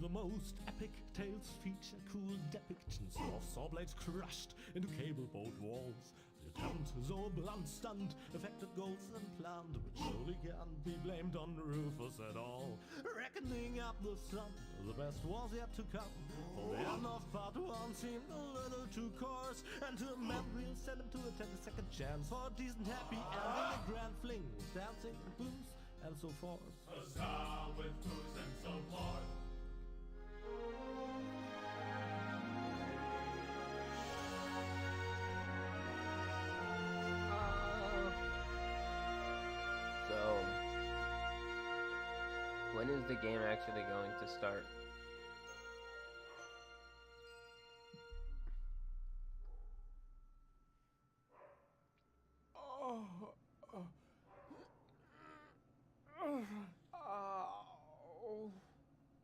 The most epic tales feature cool depictions of saw blades crushed into cable boat walls. The attempt, though a blunt stunt, affected goals and planned, which surely can't be blamed on Rufus at all. Reckoning up the sun, the best was yet to come. For the end of part 1 seemed a little too coarse, and to amend we'll send him to attend a second chance for a decent happy ending, a grand fling with dancing and booze and so forth. A sound with booze and so forth. So, when is the game actually going to start?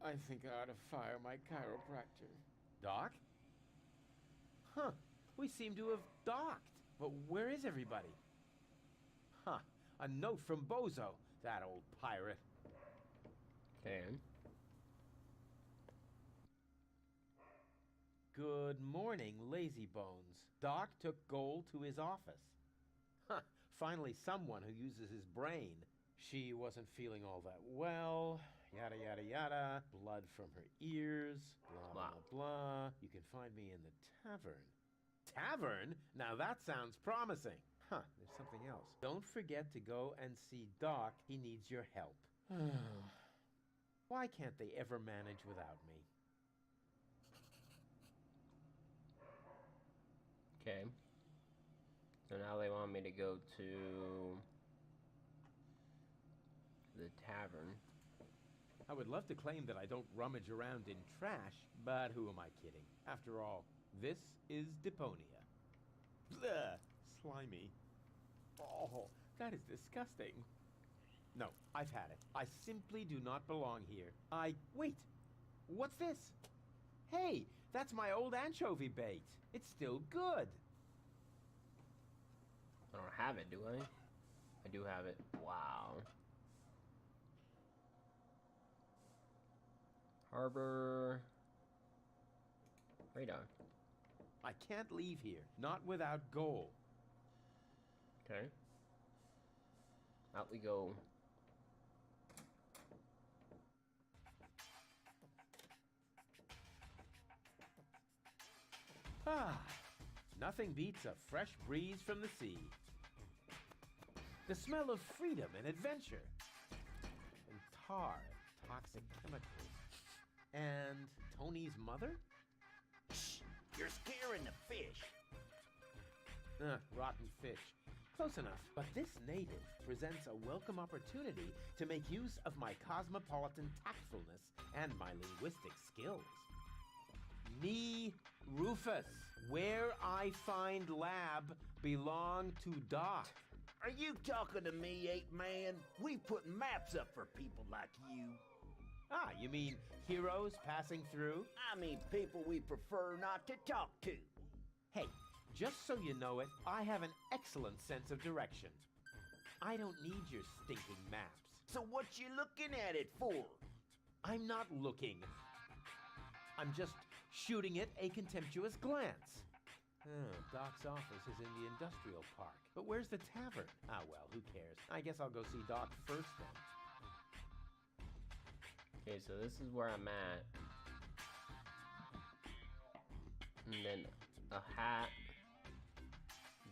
I think I ought to fire my chiropractor. Doc? Huh. We seem to have docked. But where is everybody? Huh. A note from Bozo, that old pirate. Okay. Good morning, lazy bones. Doc took Gold to his office. Huh. Finally someone who uses his brain. She wasn't feeling all that well. Yada, yada, yada. Blood from her ears. Blah, blah, blah. You can find me in the tavern. Tavern? Now that sounds promising. Huh, there's something else. Don't forget to go and see Doc. He needs your help. Why can't they ever manage without me? Okay. So now they want me to go to the tavern. I would love to claim that I don't rummage around in trash, but who am I kidding? After all, this is Deponia. Blech, slimy. Oh, that is disgusting. No, I've had it. I simply do not belong here. Wait! What's this? Hey, that's my old anchovy bait. It's still good. I don't have it, do I? I do have it. Wow. Harbor radar. I can't leave here, not without gold. Okay. Out we go. Nothing beats a fresh breeze from the sea. The smell of freedom and adventure. And tar and toxic chemicals. And Tony's mother? Shh! You're scaring the fish. Rotten fish. Close enough. But this native presents a welcome opportunity to make use of my cosmopolitan tactfulness and my linguistic skills. Me, Rufus, where I find lab belong to Doc. Are you talking to me, ape man? We put maps up for people like you. You mean heroes passing through? I mean people we prefer not to talk to. Hey, just so you know it, I have an excellent sense of direction. I don't need your stinking maps. So what you looking at it for? I'm not looking. I'm just shooting it a contemptuous glance. Doc's office is in the industrial park. But where's the tavern? Well, who cares? I guess I'll go see Doc first then. Okay, so this is where I'm at. And then a hat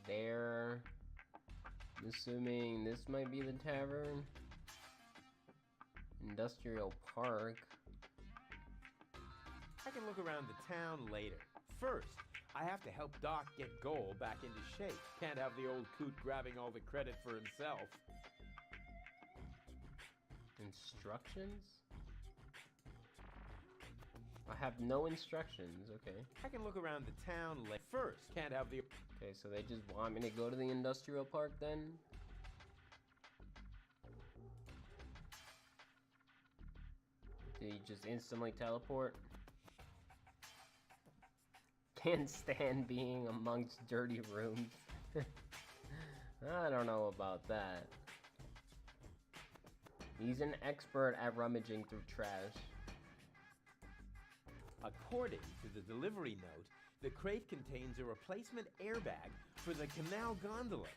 there. I'm assuming this might be the tavern. Industrial park. I can look around the town later. First, I have to help Doc get Gold back into shape. Can't have the old coot grabbing all the credit for himself. Instructions? I have no instructions, okay. I can look around the town later. First, can't have the... Okay, so they just want me to go to the industrial park then? Did he just instantly teleport? Can't stand being amongst dirty rooms. I don't know about that. He's an expert at rummaging through trash. According to the delivery note, the crate contains a replacement airbag for the canal gondolas.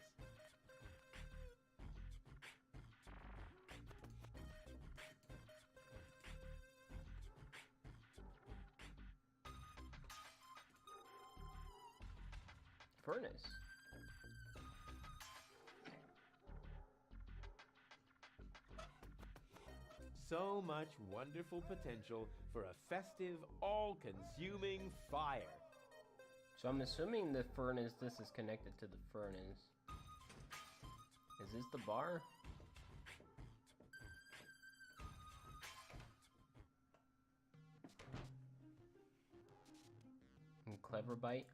Furnace. So much wonderful potential for a festive, all-consuming fire. So I'm assuming the furnace, this is connected to the furnace. Is this the bar? And Clever Bite.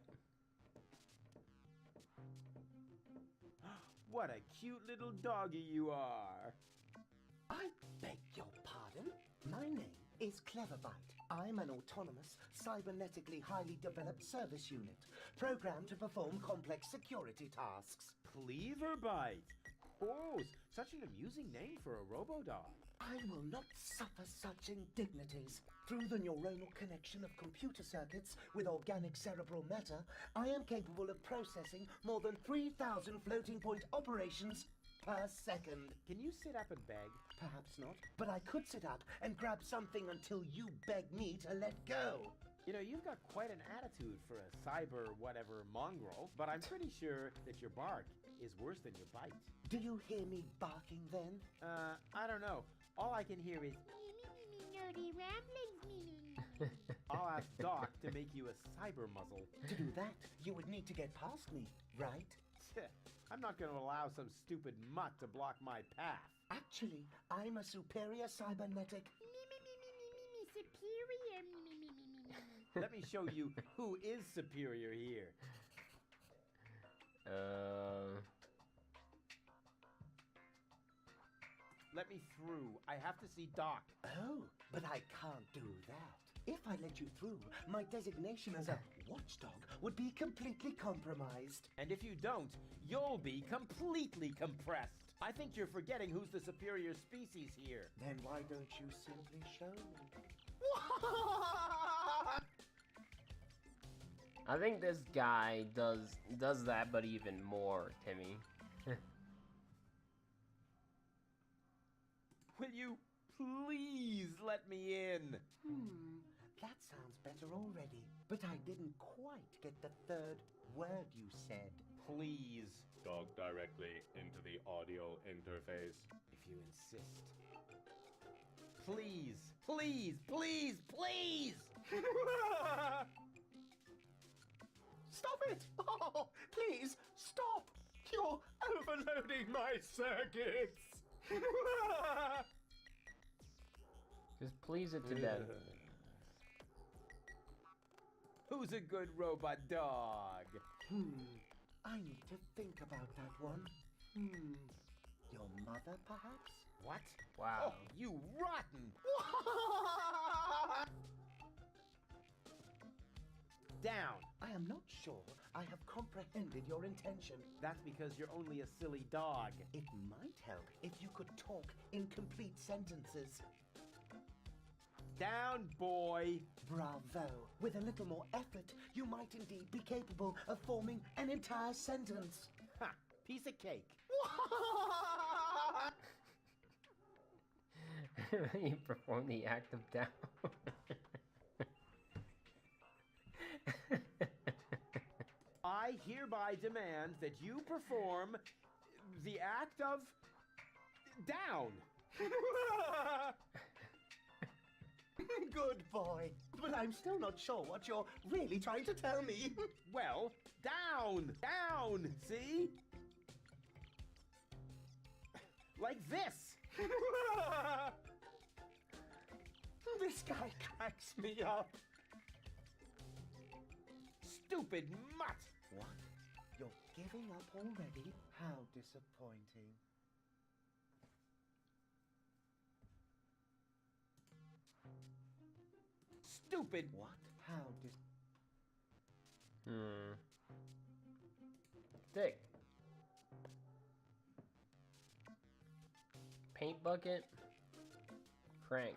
What a cute little doggy you are. I beg your pardon? My name is Cleverbite. I'm an autonomous, cybernetically highly developed service unit, programmed to perform complex security tasks. Cleverbite. Oh, such an amusing name for a robo-dog. I will not suffer such indignities. Through the neuronal connection of computer circuits with organic cerebral matter, I am capable of processing more than 3,000 floating point operations per second. Can you sit up and beg? Perhaps not, but I could sit up and grab something until you beg me to let go. You know, you've got quite an attitude for a cyber whatever mongrel, but I'm pretty sure that your bark is worse than your bite. Do you hear me barking then? I don't know. All I can hear is... I'll ask Doc to make you a cyber muzzle. To do that, you would need to get past me, right? I'm not going to allow some stupid mutt to block my path. Actually, I'm a superior cybernetic. Superior. Let me show you who is superior here. Let me through. I have to see Doc. Oh, but I can't do that. If I let you through, my designation as a watchdog would be completely compromised. And if you don't, you'll be completely compressed. I think you're forgetting who's the superior species here. Then why don't you simply show me? I think this guy does that, but even more, Timmy. Will you please let me in? That sounds better already. But I didn't quite get the third word you said. Please, Talk directly into the audio interface. if you insist. Please, please, please, please! Stop it! Oh, please, stop! You're overloading my circuits! Just please it to death. Who's a good robot dog? I need to think about that one. Your mother, perhaps? What? Wow. Oh, you rotten! Down. I am not sure I have comprehended your intention. That's because you're only a silly dog. It might help if you could talk in complete sentences. Down, boy. Bravo. With a little more effort, you might indeed be capable of forming an entire sentence. Ha! Piece of cake. You perform the act of down. I hereby demand that you perform the act of down. Good boy. But I'm still not sure what you're really trying to tell me. Well, down, down, see? Like this. This guy cracks me up. Stupid mutt. What? You're giving up already? How disappointing. Stupid. What? How Stick. Paint bucket. Crank.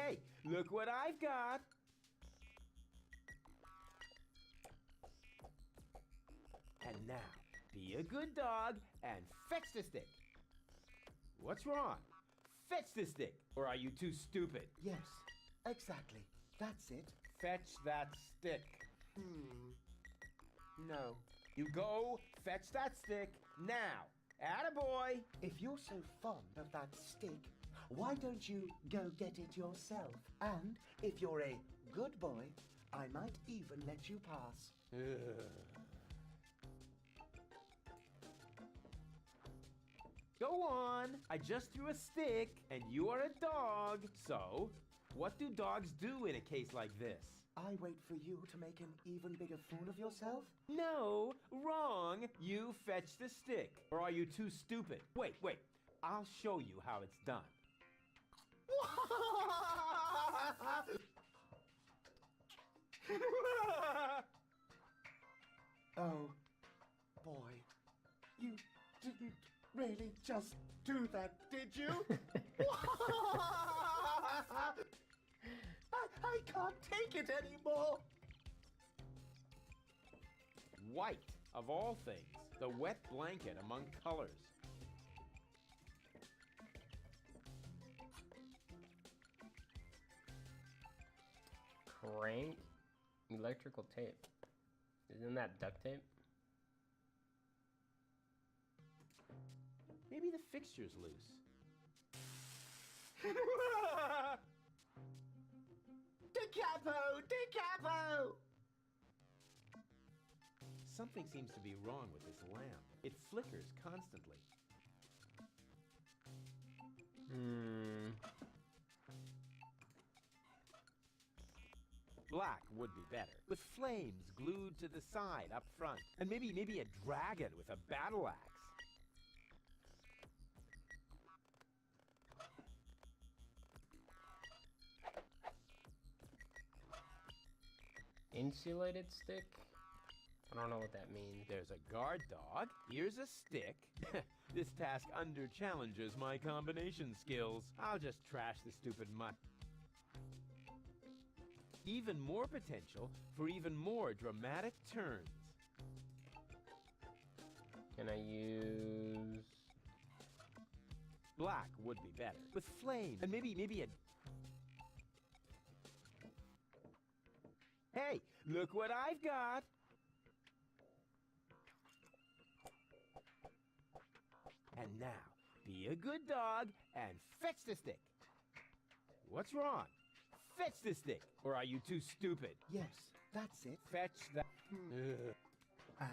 Hey, look what I've got! And now, be a good dog and fetch the stick. What's wrong? Fetch the stick, or are you too stupid? Yes, exactly. That's it. Fetch that stick. No. You go fetch that stick now. Attaboy! If you're so fond of that stick, why don't you go get it yourself? And if you're a good boy, I might even let you pass. Go on. I just threw a stick, and you are a dog. So, what do dogs do in a case like this? I wait for you to make an even bigger fool of yourself? No, wrong. You fetch the stick. Or are you too stupid? Wait. I'll show you how it's done. Oh, boy. You didn't really just do that, did you? I can't take it anymore. White, of all things. The wet blanket among colors. Crank electrical tape. Isn't that duct tape? Maybe the fixture's loose. DiCapo! Something seems to be wrong with this lamp. It flickers constantly. Black would be better, with flames glued to the side up front. And maybe a dragon with a battle axe. Insulated stick? I don't know what that means. There's a guard dog. Here's a stick. This task under-challenges my combination skills. I'll just trash the stupid mutt. Even more potential for even more dramatic turns. Can I use... Black would be better, with flames. And maybe a... Hey, look what I've got! And now, be a good dog and fetch the stick. What's wrong? Fetch the stick, or are you too stupid? Yes, that's it. Fetch that...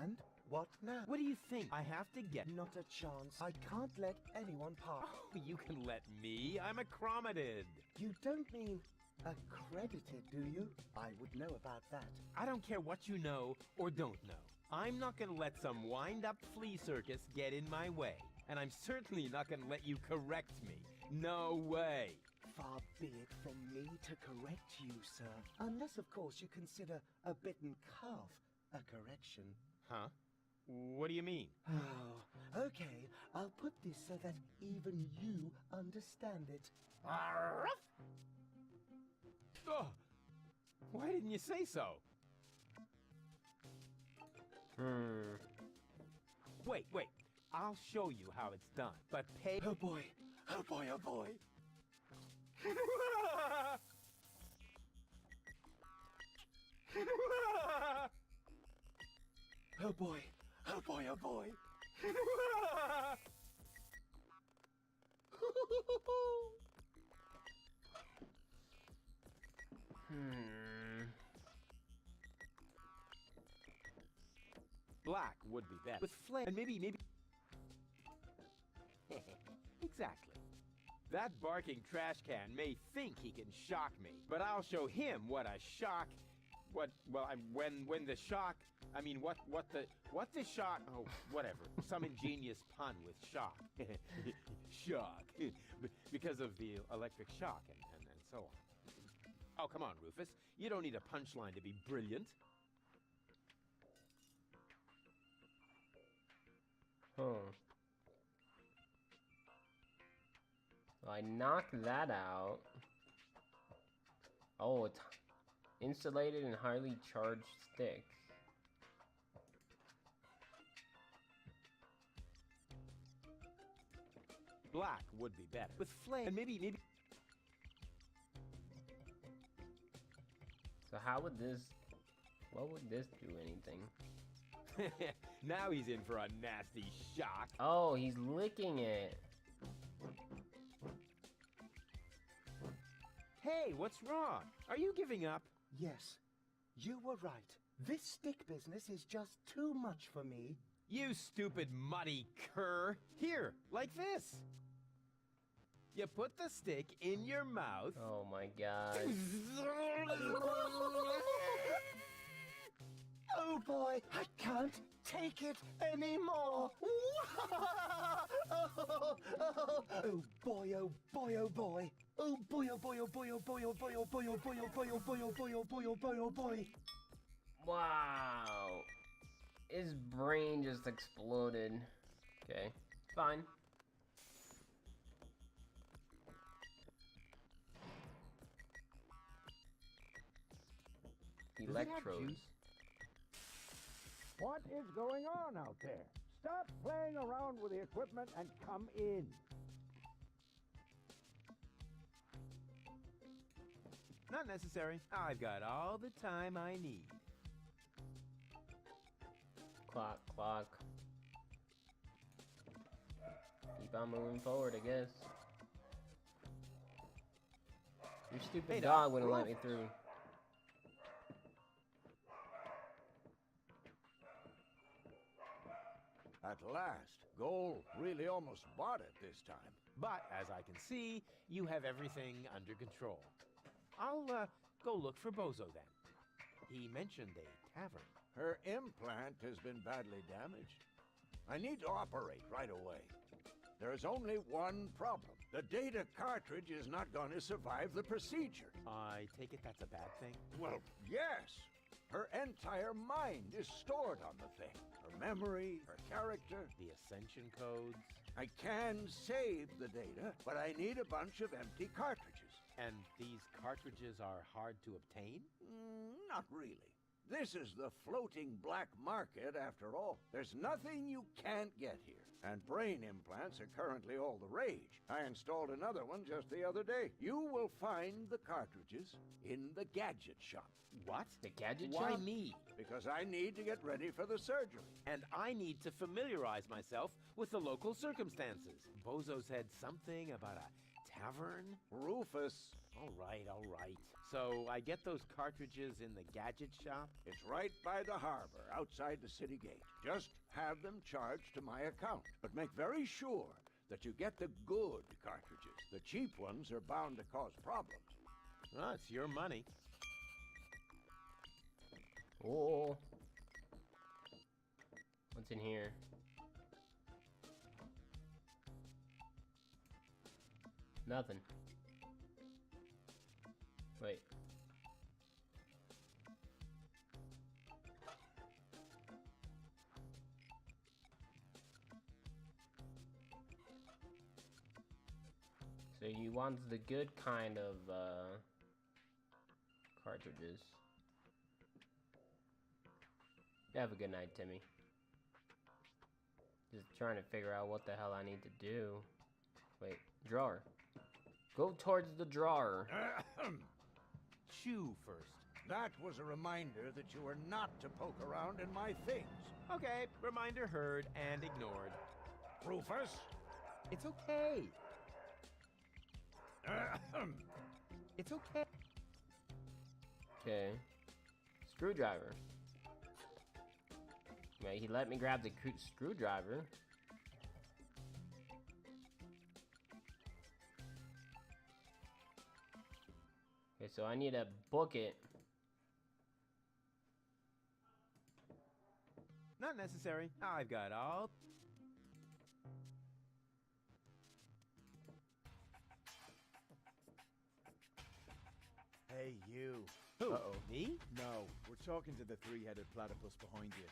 And what now? What do you think? I have to get... Not a chance. I can't let anyone pass. Oh, you can let me. I'm accredited. You don't mean accredited, do you? I would know about that. I don't care what you know or don't know. I'm not gonna let some wind-up flea circus get in my way. And I'm certainly not gonna let you correct me. No way. Far be it from me to correct you, sir. Unless, of course, you consider a bitten calf a correction. Huh? What do you mean? Oh, okay. I'll put this so that even you understand it. Oh, why didn't you say so? Wait. I'll show you how it's done. But pay... Oh boy. Oh boy, oh boy. Oh boy. Oh boy, oh boy. Black would be better. With flame. And maybe... Exactly. That barking trash can may think he can shock me, but I'll show him what a shock... when the shock... I mean, what the shock... Oh, whatever. Some ingenious pun with shock. Shock. Because of the electric shock and so on. Oh, come on, Rufus. You don't need a punchline to be brilliant. Huh. So I knock that out. Oh, it's insulated and highly charged stick. Black would be better. With flame, and maybe. So how would this... What would this do anything? Now he's in for a nasty shock. Oh, he's licking it. Hey, what's wrong? Are you giving up? Yes, you were right. This stick business is just too much for me. You stupid muddy cur. Here, like this. You put the stick in your mouth. Oh my god. Oh boy, I can't take it anymore. Oh boy, oh boy, oh boy. Oh boy, oh boy, oh boy, oh boy, oh boy, oh boy, oh boy, oh boy, oh boy, oh boy, oh boy, oh boy, oh boy. Wow. His brain just exploded. Okay, fine. Electrodes. What is going on out there? Stop playing around with the equipment and come in. Not necessary. I've got all the time I need. Clock, clock. Keep on moving forward, I guess. Your stupid Hey, dog Doc, wouldn't let Roof. me through. At last, Goal really almost bought it this time. But, as I can see, you have everything under control. I'll, go look for Bozo then. He mentioned a tavern. Her implant has been badly damaged. I need to operate right away. There is only one problem. The data cartridge is not going to survive the procedure. I take it that's a bad thing? Well, yes. Her entire mind is stored on the thing. Her memory, her character. The ascension codes. I can save the data, but I need a bunch of empty cartridges. And these cartridges are hard to obtain? Not really. This is the floating black market after all. There's nothing you can't get here. And brain implants are currently all the rage. I installed another one just the other day. You will find the cartridges in the gadget shop. What? The gadget Why shop? me? Because I need to get ready for the surgery. And I need to familiarize myself with the local circumstances. Bozo said something about a tavern? Rufus, All right, all right. So I get those cartridges in the gadget shop? it's right by the harbor, outside the city gate. Just have them charged to my account. But make very sure that you get the good cartridges. The cheap ones are bound to cause problems. Well, it's your money. Oh. What's in here? Nothing. Wait. So you want the good kind of cartridges. Have a good night, Timmy. Just trying to figure out what the hell I need to do. Wait, drawer. Go towards the drawer. Chew first. That was a reminder that you are not to poke around in my things. Okay, reminder heard and ignored. Rufus? It's okay. It's okay. Okay. Screwdriver. Wait, he let me grab the screwdriver. Okay, so I need to book it. Not necessary. I've got all. Hey, you. Who? Uh-oh. Me? No, we're talking to the three-headed platypus behind you.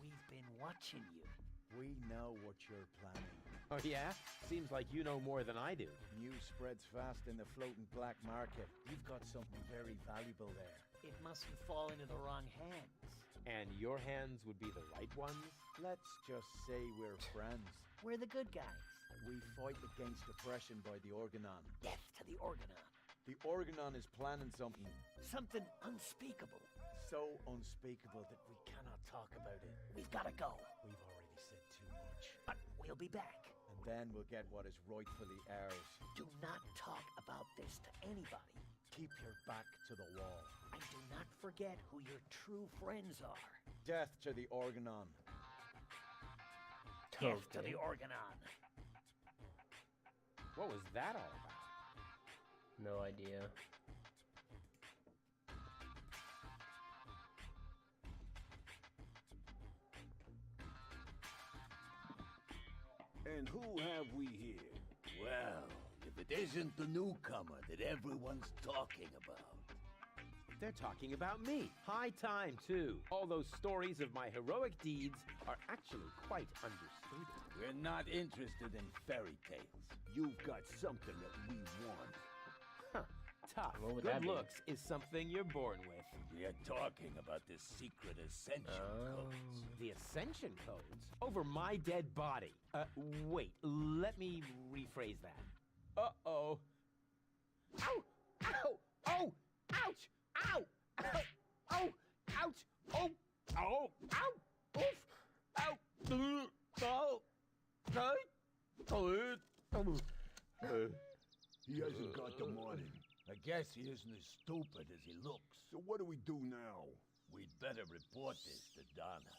We've been watching you. We know what you're planning. Oh, yeah? Seems like you know more than I do. News spreads fast in the floating black market. You've got something very valuable there. It mustn't fall into the wrong hands. And your hands would be the right ones? Let's just say we're friends. We're the good guys. We fight against oppression by the Organon. Death to the Organon. The Organon is planning something Something unspeakable. so unspeakable that we cannot talk about it. We've got to go. We've already said too much. But we'll be back. And then we'll get what is rightfully ours. Do not talk about this to anybody. Keep your back to the wall. And do not forget who your true friends are. Death to the Organon. Death to Okay. the Organon. What was that all about? No idea. And who have we here? Well, if it isn't the newcomer that everyone's talking about. They're talking about me. High time, too. All those stories of my heroic deeds are actually quite understated. We're not interested in fairy tales. You've got something that we want. Huh. Tough. What would that Good be? looks is something you're born with. We're talking about the secret ascension codes. The Ascension codes? Over my dead body. Wait. Let me rephrase that. Uh-oh. Ow! Ow! Oh! Ouch! Ow! Ow! Oh! Ouch! Oh! Oh! Ow! Oof! Ow! Oh! He hasn't got the money. I guess he isn't as stupid as he looks. So what do we do now? We'd better report this to Donna.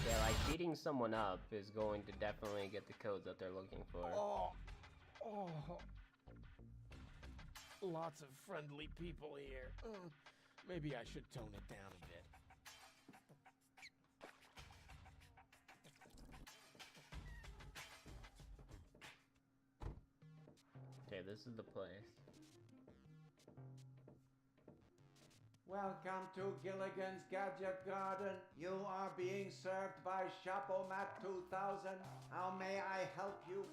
Yeah, like beating someone up is going to definitely get the codes that they're looking for. Oh. Lots of friendly people here. Maybe I should tone it down a bit. Okay, this is the place. Welcome to Gilligan's Gadget Garden. You are being served by Shopomat 2000. How may I help you?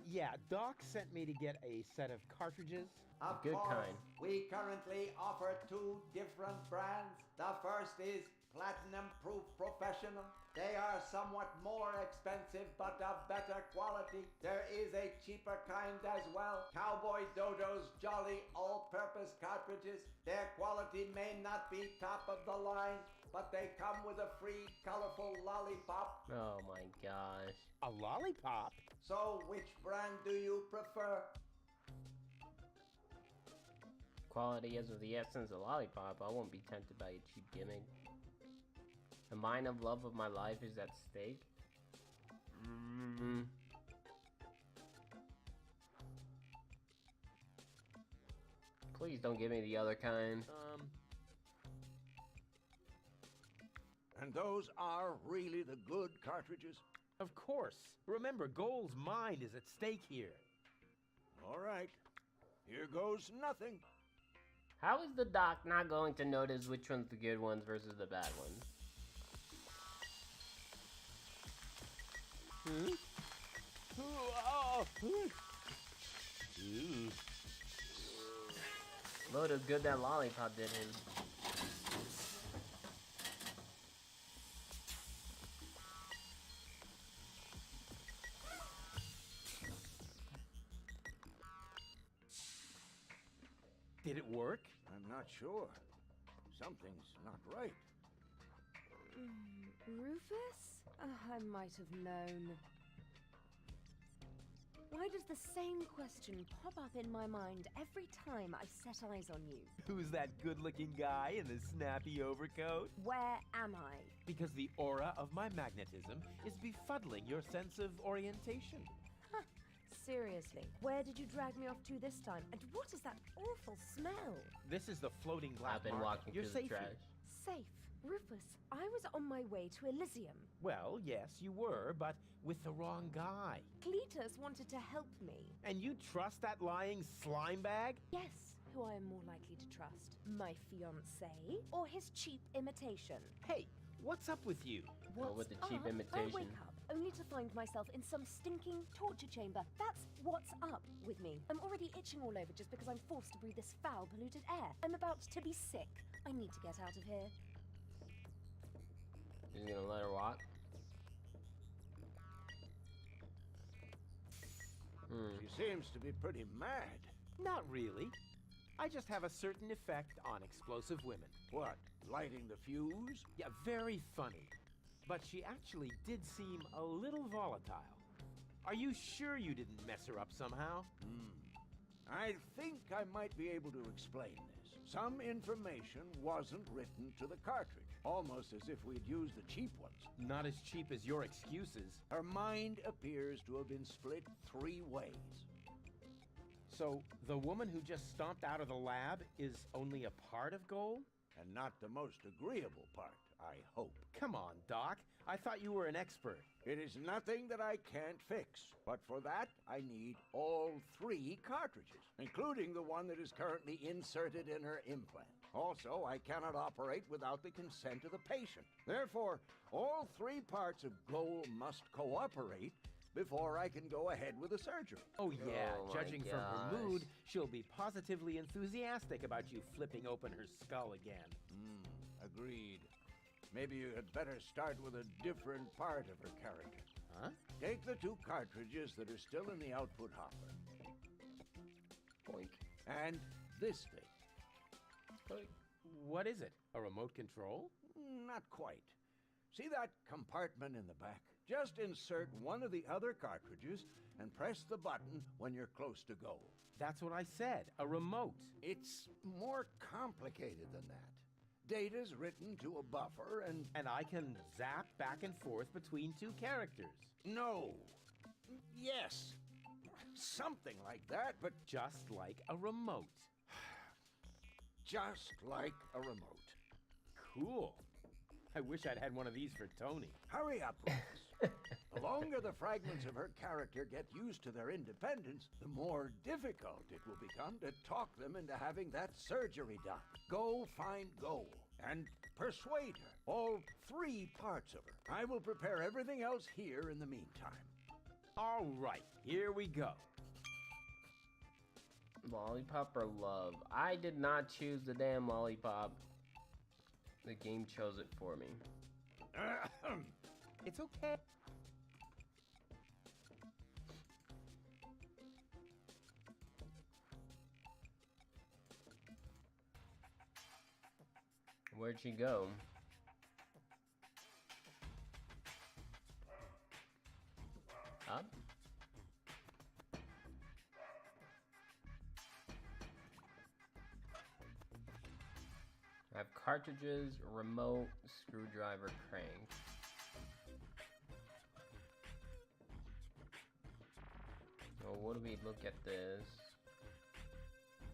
Yeah, Doc sent me to get a set of cartridges. Of Good course, kind. we currently offer 2 different brands. The first is Platinum Proof Professional. They are somewhat more expensive, but of better quality. There is a cheaper kind as well. Cowboy Dodo's Jolly All-Purpose Cartridges. Their quality may not be top of the line, but they come with a free colorful lollipop. Oh my gosh. A lollipop? So, which brand do you prefer? Quality is of the essence of lollipop. I won't be tempted by a cheap gimmick. The mine of love of my life is at stake. Please don't give me the other kind. And those are really the good cartridges? Of course. Remember, Goal's mind is at stake here. All right. Here goes nothing. How is the doc not going to notice which one's the good ones versus the bad ones? Load of good that lollipop did him. Did it work? I'm not sure. Something's not right. Rufus? I might have known. Why does the same question pop up in my mind every time I set eyes on you? Who's that good-looking guy in the snappy overcoat? Where am I? Because the aura of my magnetism is befuddling your sense of orientation. Huh, seriously, where did you drag me off to this time? And what is that awful smell? This is the floating black I've been market. walking You're through the safe here. trash. Safe. Rufus, I was on my way to Elysium. Well, yes, you were, but with the wrong guy. Cletus wanted to help me. And you trust that lying slime bag? Yes, who I am more likely to trust. My fiancé or his cheap imitation? Hey, What's up with you? What's with the cheap up? imitation. I wake up only to find myself in some stinking torture chamber. That's what's up with me. I'm already itching all over just because I'm forced to breathe this foul, polluted air. I'm about to be sick. I need to get out of here. He's gonna let her walk. She seems to be pretty mad. Not really. I just have a certain effect on explosive women. What, lighting the fuse? Yeah, very funny. But she actually did seem a little volatile. Are you sure you didn't mess her up somehow? I think I might be able to explain this. Some information wasn't written to the cartridge, almost as if we'd used the cheap ones. Not as cheap as your excuses. Her mind appears to have been split 3 ways. So, the woman who just stomped out of the lab is only a part of Goal? And not the most agreeable part, I hope. Come on, Doc. I thought you were an expert. It is nothing that I can't fix, but for that I need all 3 cartridges, including the one that is currently inserted in her implant. Also, I cannot operate without the consent of the patient. Therefore, all 3 parts of Goal must cooperate before I can go ahead with the surgery. Oh yeah, Oh my judging from her gosh. mood, she'll be positively enthusiastic about you flipping open her skull again. Agreed. Maybe you had better start with a different part of her character. Huh? Take the 2 cartridges that are still in the output hopper. Boink. And this thing. What is it? A remote control? Not quite. See that compartment in the back? Just insert one of the other cartridges and press the button when you're close to Goal. That's what I said, a remote. It's more complicated than that. Data's written to a buffer and... And I can zap back and forth between 2 characters. No. Yes. Something like that, but Just like a remote. just like a remote. Cool. I wish I'd had one of these for Tony. Hurry up, Lucas. The longer the fragments of her character get used to their independence, the more difficult it will become to talk them into having that surgery done. Go find Goal and persuade her. All 3 parts of her. I will prepare everything else here in the meantime. All right, here we go. Lollipop or love? I did not choose the damn lollipop. The game chose it for me. It's okay. Where'd she go? Up? I have cartridges, remote, screwdriver, crank. So what do we look at this?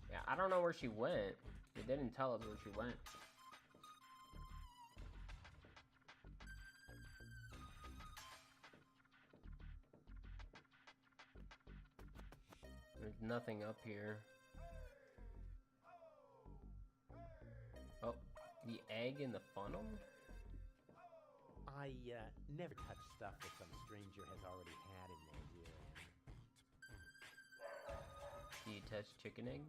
Yeah, I don't know where she went. They didn't tell us where she went. There's nothing up here. Oh, the egg in the funnel? I never touch stuff that some stranger has already had in their urine. Do you touch chicken egg?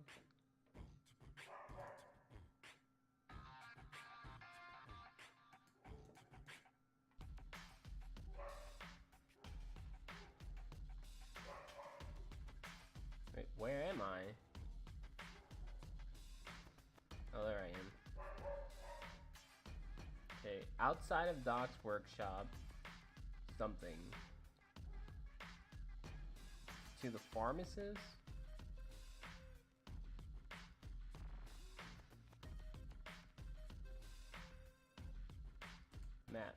Wait, where am I? Oh, there I am. Okay, outside of Doc's workshop, something. To the pharmacist? Matt.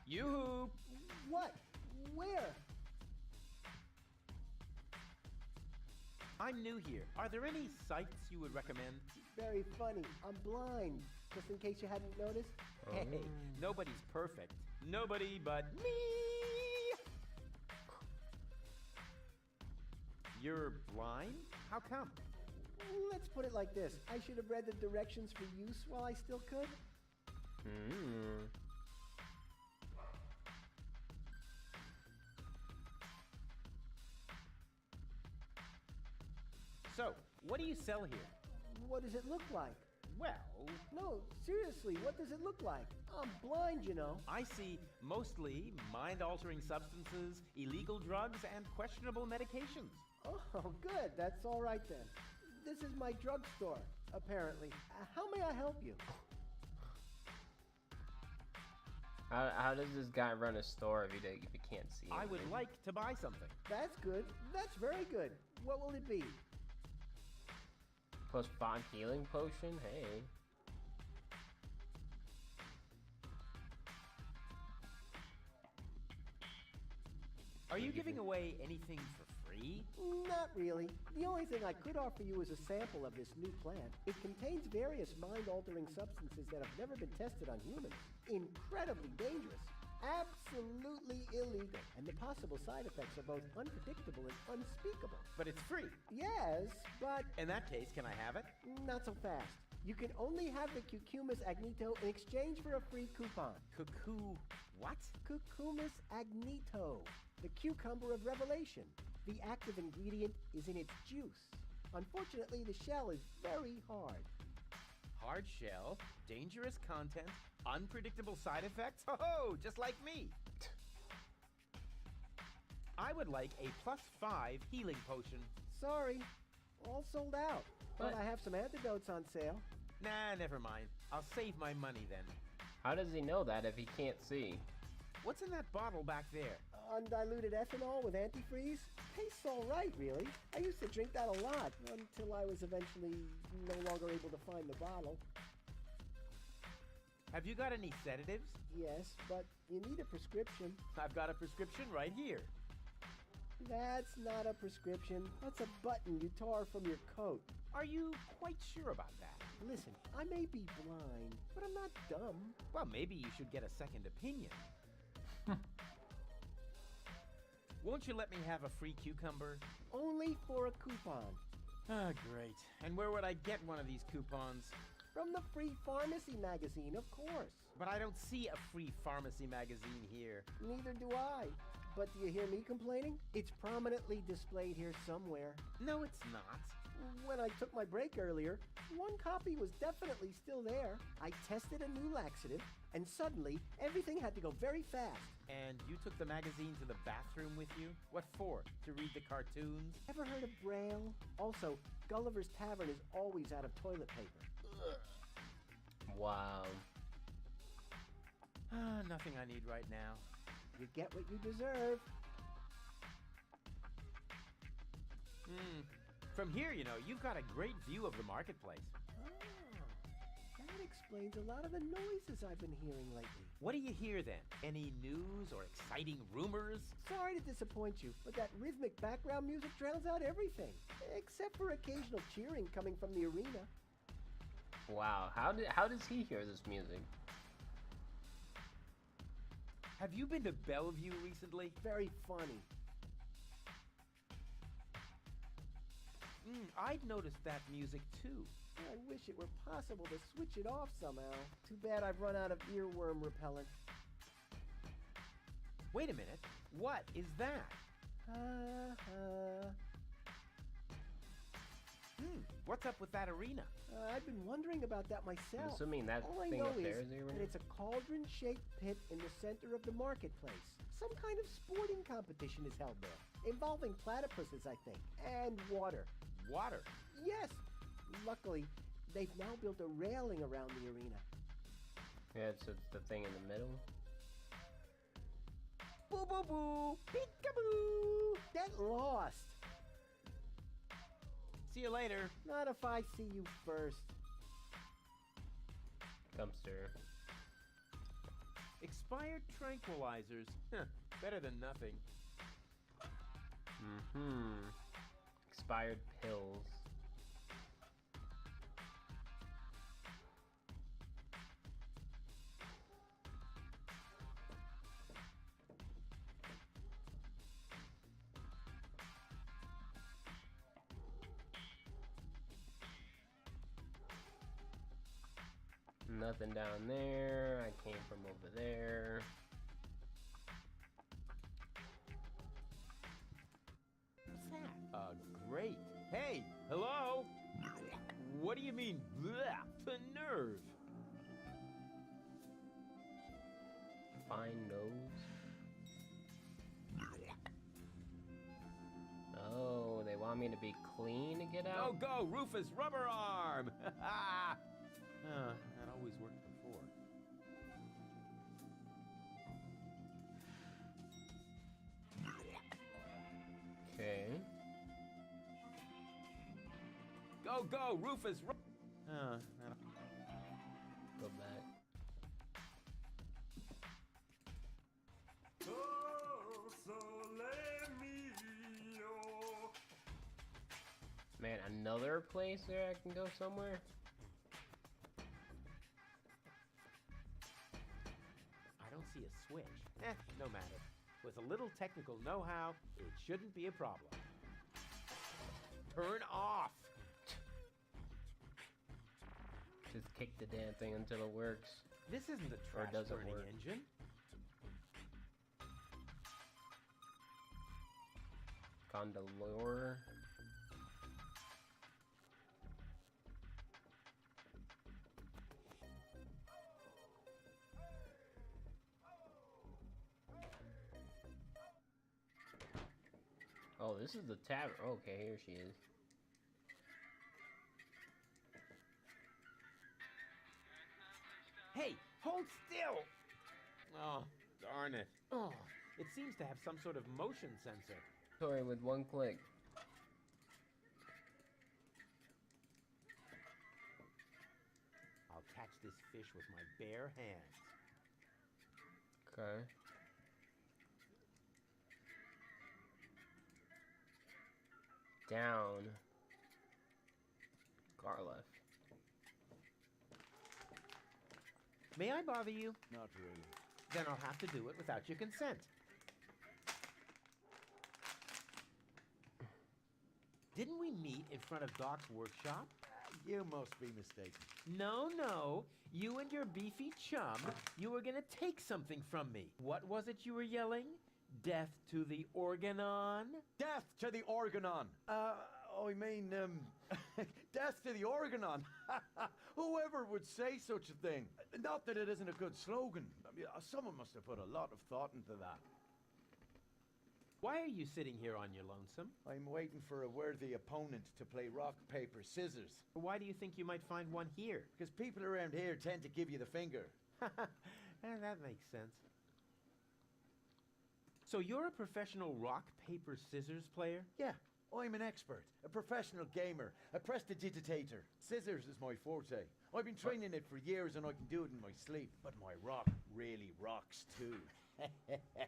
Yoo-hoo! What? Where? I'm new here. Are there any sites you would recommend? Very funny. I'm blind. Just in case you hadn't noticed. Hey, nobody's perfect. Nobody but me! You're blind? How come? Let's put it like this. I should have read the directions for use while I still could. So, what do you sell here? What does it look like? Well, No, seriously, what does it look like? I'm blind, you know. I see mostly mind-altering substances, illegal drugs, and questionable medications. Oh, good. That's all right then. This is my drugstore, apparently. How may I help you? How does this guy run a store if he can't see I would anything? like to buy something. That's good. That's very good. What will it be? Plus 5 healing potion? Hey. Are you giving away anything for free? Not really. The only thing I could offer you is a sample of this new plant. It contains various mind-altering substances that have never been tested on humans. Incredibly dangerous. Absolutely illegal. And the possible side effects are both unpredictable and unspeakable. But it's free. Yes, but In that case, can I have it? not so fast. You can only have the Cucumis agnito in exchange for a free coupon. Cuckoo. What? Cucumis agnito, the cucumber of revelation. The active ingredient is in its juice. Unfortunately, the shell is very hard. Hard shell, dangerous content, unpredictable side effects? Oh, just like me. I would like a +5 healing potion. Sorry, all sold out. But What? I have some antidotes on sale. Nah, never mind. I'll save my money then. How does he know that if he can't see? What's in that bottle back there? Undiluted ethanol with antifreeze? Tastes all right, really. I used to drink that a lot until I was eventually no longer able to find the bottle. Have you got any sedatives? Yes, but you need a prescription. I've got a prescription right here. That's not a prescription. That's a button you tore from your coat. Are you quite sure about that? Listen, I may be blind, but I'm not dumb. Well, maybe you should get a second opinion. Won't you let me have a free cucumber? Only for a coupon. Ah, great. And where would I get one of these coupons? From the Free Pharmacy magazine, of course. But I don't see a free pharmacy magazine here. Neither do I. But do you hear me complaining? It's prominently displayed here somewhere. No, it's not. When I took my break earlier, one copy was definitely still there. I tested a new laxative, and suddenly everything had to go very fast. And you took the magazine to the bathroom with you? What for? To read the cartoons? Ever heard of Braille? Also, Gulliver's Tavern is always out of toilet paper. Wow. Ah, nothing I need right now. You get what you deserve. From here, you know, you've got a great view of the marketplace. That explains a lot of the noises I've been hearing lately. What do you hear then? Any news or exciting rumors? Sorry to disappoint you, but that rhythmic background music drowns out everything, except for occasional cheering coming from the arena. Wow. How does he hear this music? Have you been to Bellevue recently? Very funny. I'd noticed that music too. I wish it were possible to switch it off somehow. Too bad I've run out of earworm repellent. Wait a minute. What is that? What's up with that arena? I've been wondering about that I'm myself. assuming that All I thing know up there is is the that arena? it's a cauldron-shaped pit in the center of the marketplace. Some kind of sporting competition is held there, involving platypuses, I think, and water. Water. Yes. Luckily, they've now built a railing around the arena. Yeah, it's the thing in the middle. Boo boo boo! Peekaboo! Get lost! See you later. Not if I see you first. Dumpster. Expired tranquilizers. Better than nothing. Expired pills. Nothing down there. I came from over there. What's that? Great. Hey, hello? What do you mean, bleh? The nerve. Fine nose. Oh, they want me to be clean to get out? Go, Rufus Rubber Arm! That always worked before. Okay. Go, Rufus Rubber... Go back. Man, another place where I can go somewhere? I don't see a switch. No matter. With a little technical know-how, it shouldn't be a problem. Turn off! Just kick the damn thing until it works. This isn't a Or doesn't trash-burning work. engine. Condolor. Oh, this is the tavern. Okay, here she is. Hey, hold still! Oh, darn it. Oh, it seems to have some sort of motion sensor. Sorry, with one click. I'll catch this fish with my bare hands. Okay. Down. Car left. May I bother you? Not really. Then I'll have to do it without your consent. Didn't we meet in front of Doc's workshop? You must be mistaken. No. You and your beefy chum, you were gonna take something from me. What was it you were yelling? Death to the Organon? Death to the Organon! Death to the Organon! Whoever would say such a thing? Not that it isn't a good slogan. I mean, someone must have put a lot of thought into that. Why are you sitting here on your lonesome? I'm waiting for a worthy opponent to play rock, paper, scissors. Why do you think you might find one here? Because people around here tend to give you the finger. That makes sense. So you're a professional rock, paper, scissors player? Yeah, I'm an expert, a professional gamer, a prestidigitator. Scissors is my forte. I've been training it for years and I can do it in my sleep. But my rock really rocks too.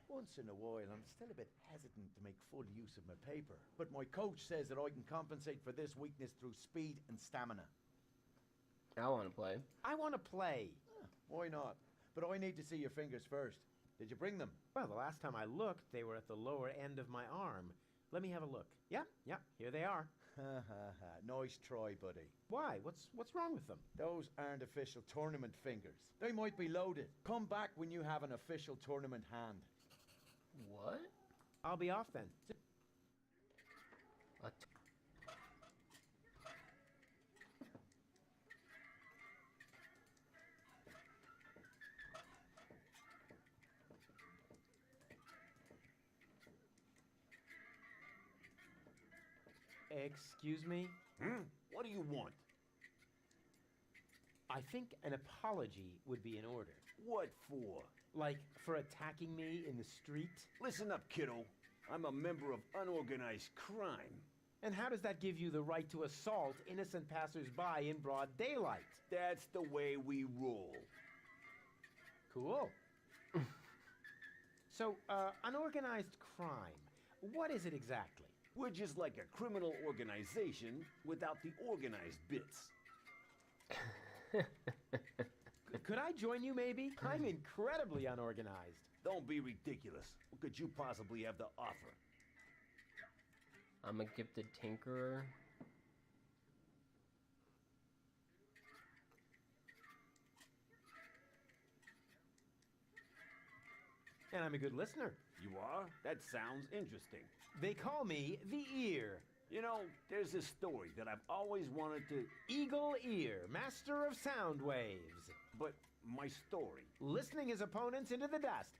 Once in a while, I'm still a bit hesitant to make full use of my paper. But my coach says that I can compensate for this weakness through speed and stamina. I want to play. I want to play. Why not? But I need to see your fingers first. Did you bring them? Well, the last time I looked, they were at the lower end of my arm. Let me have a look. Yeah, here they are. Nice try, buddy. Why? What's wrong with them? Those aren't official tournament fingers. They might be loaded. Come back when you have an official tournament hand. What? I'll be off then. Excuse me? What do you want? I think an apology would be in order. What for? Like, for attacking me in the street? Listen up, kiddo. I'm a member of unorganized crime. And how does that give you the right to assault innocent passersby in broad daylight? That's the way we roll. Cool. So, unorganized crime. What is it exactly? We're just like a criminal organization without the organized bits. Could I join you, maybe? I'm incredibly unorganized. Don't be ridiculous. What could you possibly have to offer? I'm a gifted tinkerer. and I'm a good listener. You are? That sounds interesting. They call me the Ear. You know, there's this story that I've always wanted to... Eagle Ear, master of sound waves. But my story... Listening his opponents into the dust.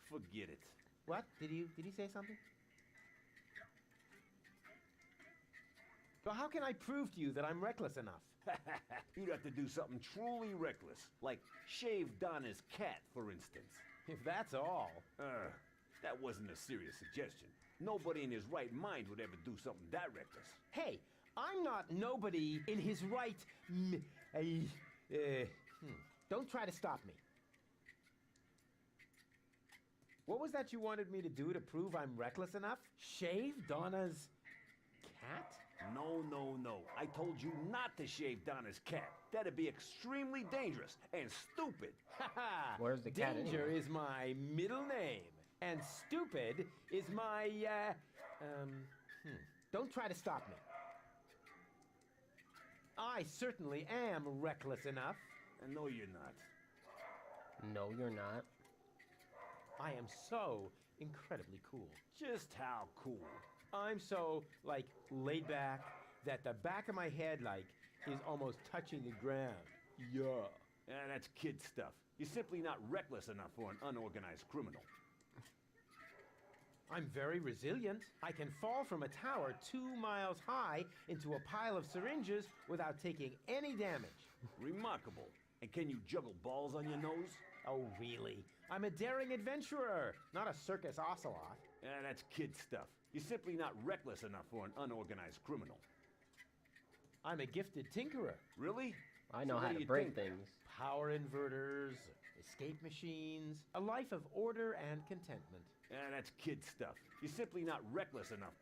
Forget it. What? Did he say something? So how can I prove to you that I'm reckless enough? You'd have to do something truly reckless, like shave Donna's cat, for instance. If that's all. That wasn't a serious suggestion. Nobody in his right mind would ever do something that reckless. Hey, I'm not nobody in his right... Don't try to stop me. What was that you wanted me to do to prove I'm reckless enough? Shave Donna's cat? No. I told you not to shave Donna's cat. That'd be extremely dangerous and stupid. Where's the cat Danger anyway? is my middle name. And stupid is my, Don't try to stop me. I certainly am reckless enough. No, you're not. No, you're not. I am so incredibly cool. Just how cool? I'm so, laid back that the back of my head, is almost touching the ground. Yeah. That's kid stuff. You're simply not reckless enough for an unorganized criminal. I'm very resilient. I can fall from a tower 2 miles high into a pile of syringes without taking any damage. Remarkable. And can you juggle balls on your nose? Oh, really? I'm a daring adventurer, not a circus ocelot. That's kid stuff. You're simply not reckless enough for an unorganized criminal. I'm a gifted tinkerer. Really? I know how to break things. Power inverters, escape machines, a life of order and contentment. That's kid stuff. You're simply not reckless enough.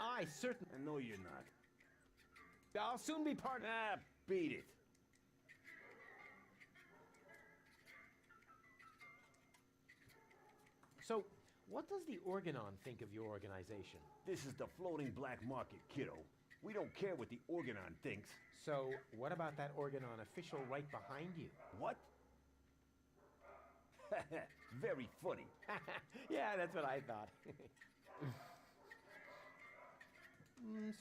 I certainly... No, you're not. I'll soon be part... Beat it. So, what does the Organon think of your organization? This is the floating black market, kiddo. We don't care what the Organon thinks. So, what about that Organon official right behind you? What? Very funny. Yeah, that's what I thought.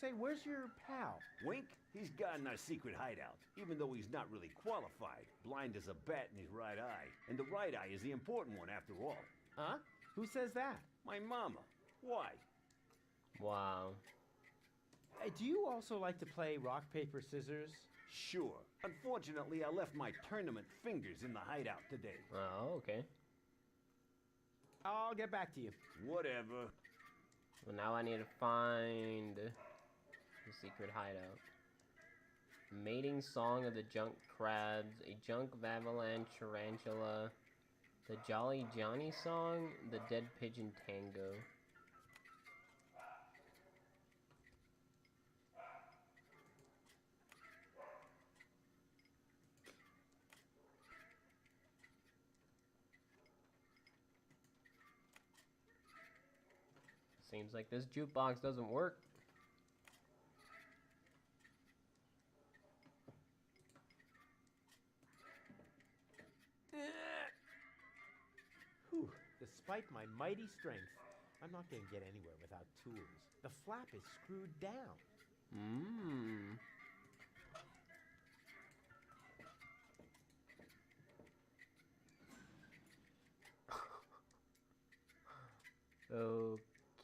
Say, where's your pal? Wink? He's got in our secret hideout, even though he's not really qualified. Blind as a bat in his right eye. And the right eye is the important one after all. Huh? Who says that? My mama. Why? Wow. Do you also like to play rock, paper, scissors? Sure. Unfortunately, I left my tournament fingers in the hideout today. Oh, okay. I'll get back to you. Whatever. Well, now I need to find the secret hideout. Mating song of the junk crabs, a junk avalanche tarantula, the Jolly Johnny song, the dead pigeon tango. Seems like this jukebox doesn't work. Whew. Despite my mighty strength, I'm not going to get anywhere without tools. The flap is screwed down. Mmm.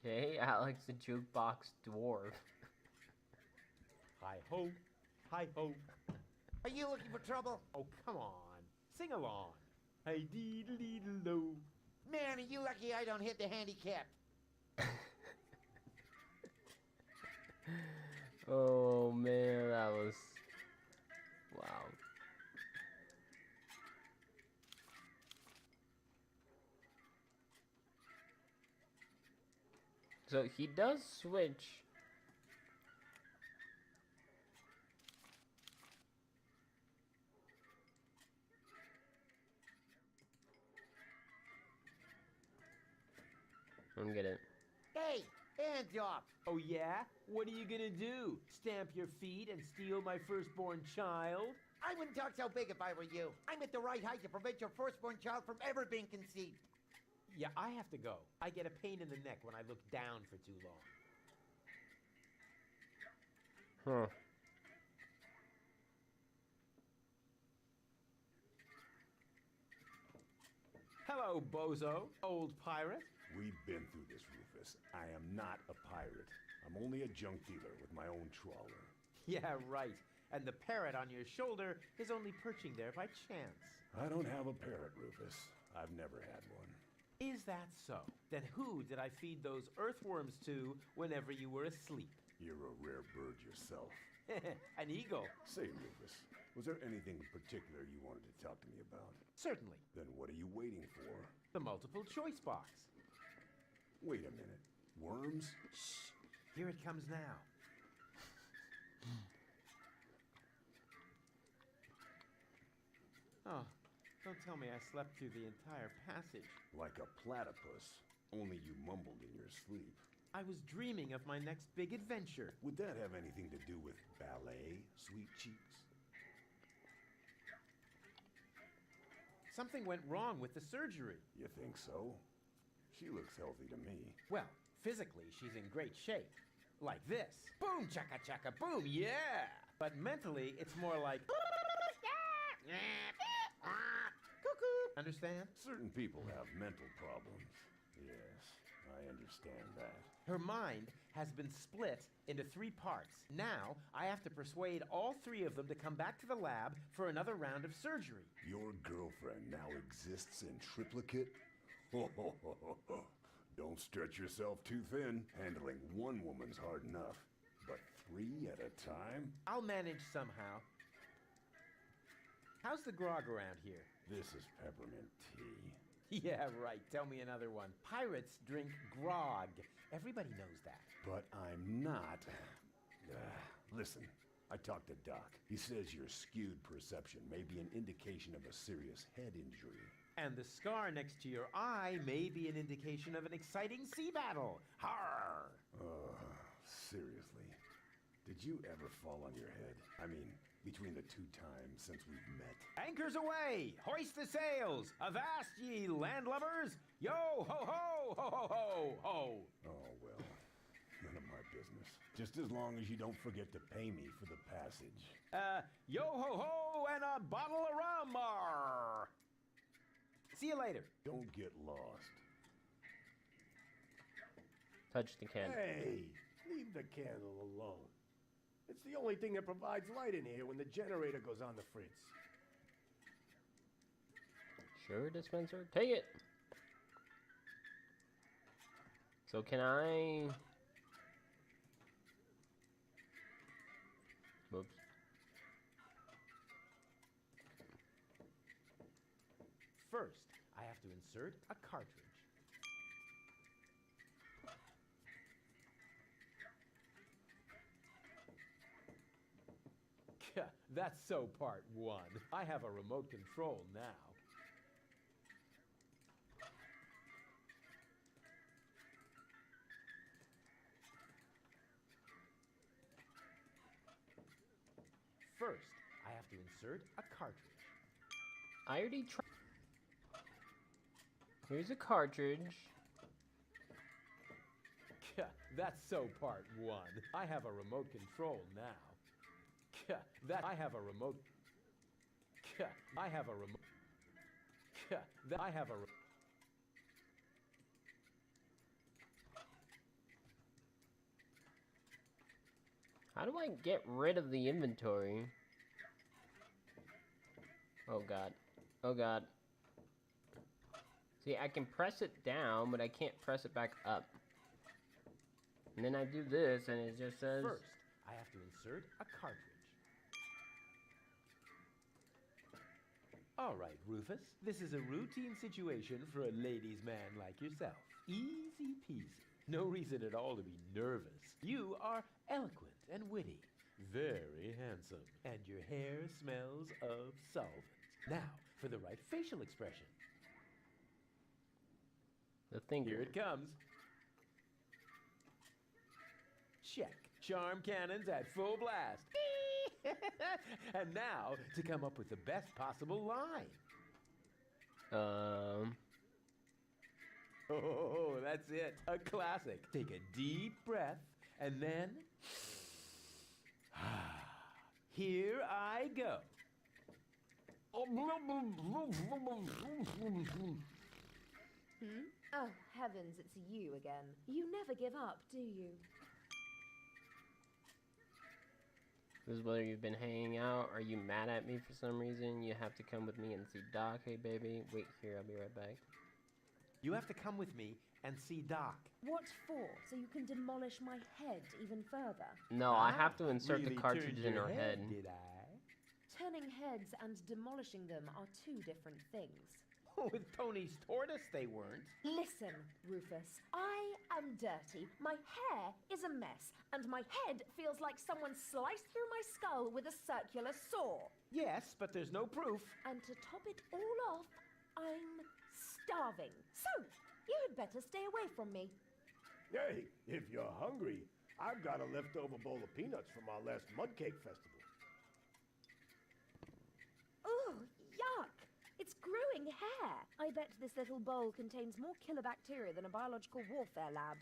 Okay, Alex the jukebox dwarf. Hi-ho, hi-ho. Are you looking for trouble? Oh, come on. Sing along. Hey-dee-dee-dee-do. Man, are you lucky I don't hit the handicap. Oh man, that was... wow. So he does switch. I don't get it. Hey, Hands up! Oh yeah? What are you gonna do? Stamp your feet and steal my firstborn child? I wouldn't talk so big if I were you. I'm at the right height to prevent your firstborn child from ever being conceived. Yeah, I have to go. I get a pain in the neck when I look down for too long. Huh. Hello, bozo, old pirate. We've been through this, Rufus. I am not a pirate. I'm only a junk dealer with my own trawler. Yeah, right. And the parrot on your shoulder is only perching there by chance. I don't have a parrot, Rufus. I've never had one. Is that so? Then who did I feed those earthworms to whenever you were asleep? You're a rare bird yourself. An eagle. Say, Rufus, was there anything in particular you wanted to talk to me about? Certainly. Then what are you waiting for? The multiple choice box. Wait a minute. Worms? Shh. Here it comes now. Oh, don't tell me I slept through the entire passage. Like a platypus, only you mumbled in your sleep. I was dreaming of my next big adventure. Would that have anything to do with ballet, sweet cheeks? Something went wrong with the surgery. You think so? She looks healthy to me. Well, physically, she's in great shape. Like this. Boom, chaka chaka, boom, yeah! But mentally, it's more like... Cuckoo! Understand? Certain people have mental problems. Yes, I understand that. Her mind has been split into 3 parts. Now, I have to persuade all 3 of them to come back to the lab for another round of surgery. Your girlfriend now exists in triplicate? Don't stretch yourself too thin. Handling one woman's hard enough. But 3 at a time? I'll manage somehow. How's the grog around here? This is peppermint tea. Yeah, right. Tell me another one. Pirates drink grog. Everybody knows that. But I'm not. Listen, I talked to Doc. He says your skewed perception may be an indication of a serious head injury. And the scar next to your eye may be an indication of an exciting sea battle. Harr! Seriously. Did you ever fall on your head? I mean, between the 2 times since we've met. Anchors away! Hoist the sails! Avast ye landlubbers! Yo ho ho ho ho ho ho! Oh, well, none of my business. Just as long as you don't forget to pay me for the passage. Yo ho ho and a bottle of rum! Arr. See you later. Don't get lost. Touch the candle. Hey, leave the candle alone. It's the only thing that provides light in here when the generator goes on the fritz. Sure, dispenser. Take it. So can I... Whoops. First, I have to insert a cartridge. That's so part 1. I have a remote control now. First, I have to insert a cartridge. I already tried. Here's a cartridge. That's so part 1. I have a remote control now. I have a remote. I have a remote. I have a. How do I get rid of the inventory? Oh god. Oh god. See, I can press it down, but I can't press it back up. And then I do this, and it just says... First, I have to insert a cartridge. All right, Rufus. This is a routine situation for a ladies' man like yourself. Easy peasy. No reason at all to be nervous. You are eloquent and witty. Very handsome. And your hair smells of solvent. Now, for the right facial expression. The thing. Here it comes. Check. Charm cannons at full blast. And now, to come up with the best possible line. Oh, that's it. A classic. Take a deep breath, and then... Here I go. Oh, heavens, it's you again. You never give up, do you? This is whether you've been hanging out. Are you mad at me for some reason? You have to come with me and see Doc. Hey, baby. Wait here, I'll be right back. You have to come with me and see Doc. What for? So you can demolish my head even further? No, I have to insert the Really cartridge turned in your her head. Did I? Turning heads and demolishing them are two different things. With Tony's tortoise, they weren't. Listen, Rufus, I am dirty, my hair is a mess, and my head feels like someone sliced through my skull with a circular saw. Yes, but there's no proof. And to top it all off, I'm starving. So, you had better stay away from me. Hey, if you're hungry, I've got a leftover bowl of peanuts from our last mud cake festival. Ooh, yuck! It's growing hair. I bet this little bowl contains more killer bacteria than a biological warfare lab.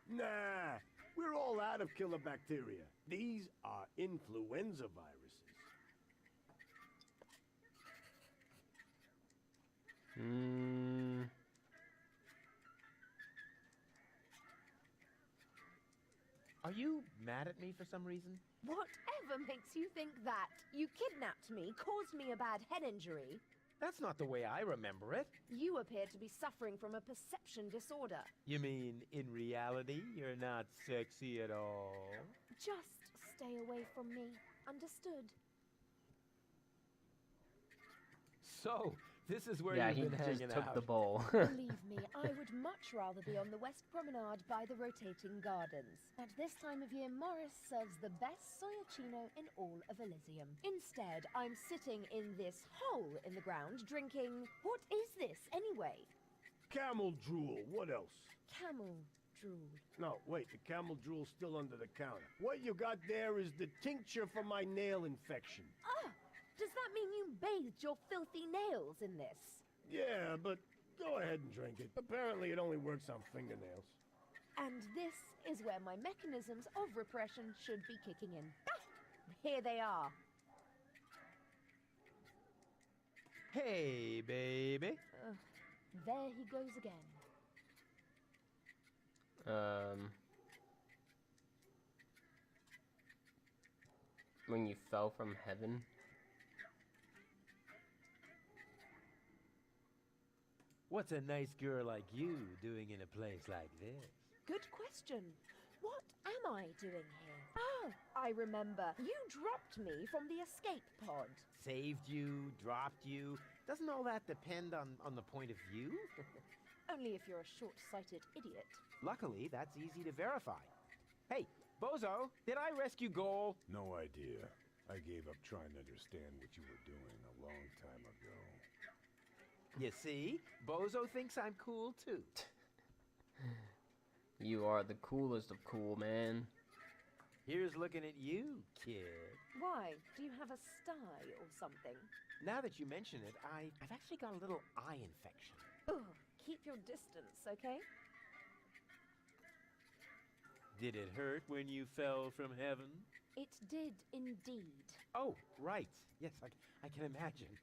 Nah, we're all out of killer bacteria. These are influenza viruses. Are you mad at me for some reason? Whatever makes you think that? You kidnapped me, caused me a bad head injury. That's not the way I remember it. You appear to be suffering from a perception disorder. You mean, in reality, you're not sexy at all? Just stay away from me. Understood? So, this is where Yeah, you've he been just hanging took out. the bowl. Believe me, I would much rather be on the West Promenade by the rotating gardens. At this time of year, Morris serves the best soyacino in all of Elysium. Instead, I'm sitting in this hole in the ground drinking... What is this, anyway? Camel drool, what else? Camel drool. No, wait, the camel drool's still under the counter. What you got there is the tincture for my nail infection. Ah! Does that mean you bathed your filthy nails in this? Yeah, but go ahead and drink it. Apparently it only works on fingernails. And this is where my mechanisms of repression should be kicking in. Ah! Here they are. Hey, baby. There he goes again. When you fell from heaven? What's a nice girl like you doing in a place like this? Good question. What am I doing here? Oh, I remember. You dropped me from the escape pod. Saved you, dropped you. Doesn't all that depend on the point of view? Only if you're a short-sighted idiot. Luckily, that's easy to verify. Hey, Bozo, did I rescue Goal? No idea. I gave up trying to understand what you were doing a long time ago. You see? Bozo thinks I'm cool, too. You are the coolest of cool, man. Here's looking at you, kid. Why? Do you have a sty or something? Now that you mention it, I've actually got a little eye infection. Ugh, keep your distance, okay? Did it hurt when you fell from heaven? It did indeed. Oh, right. Yes, I can imagine.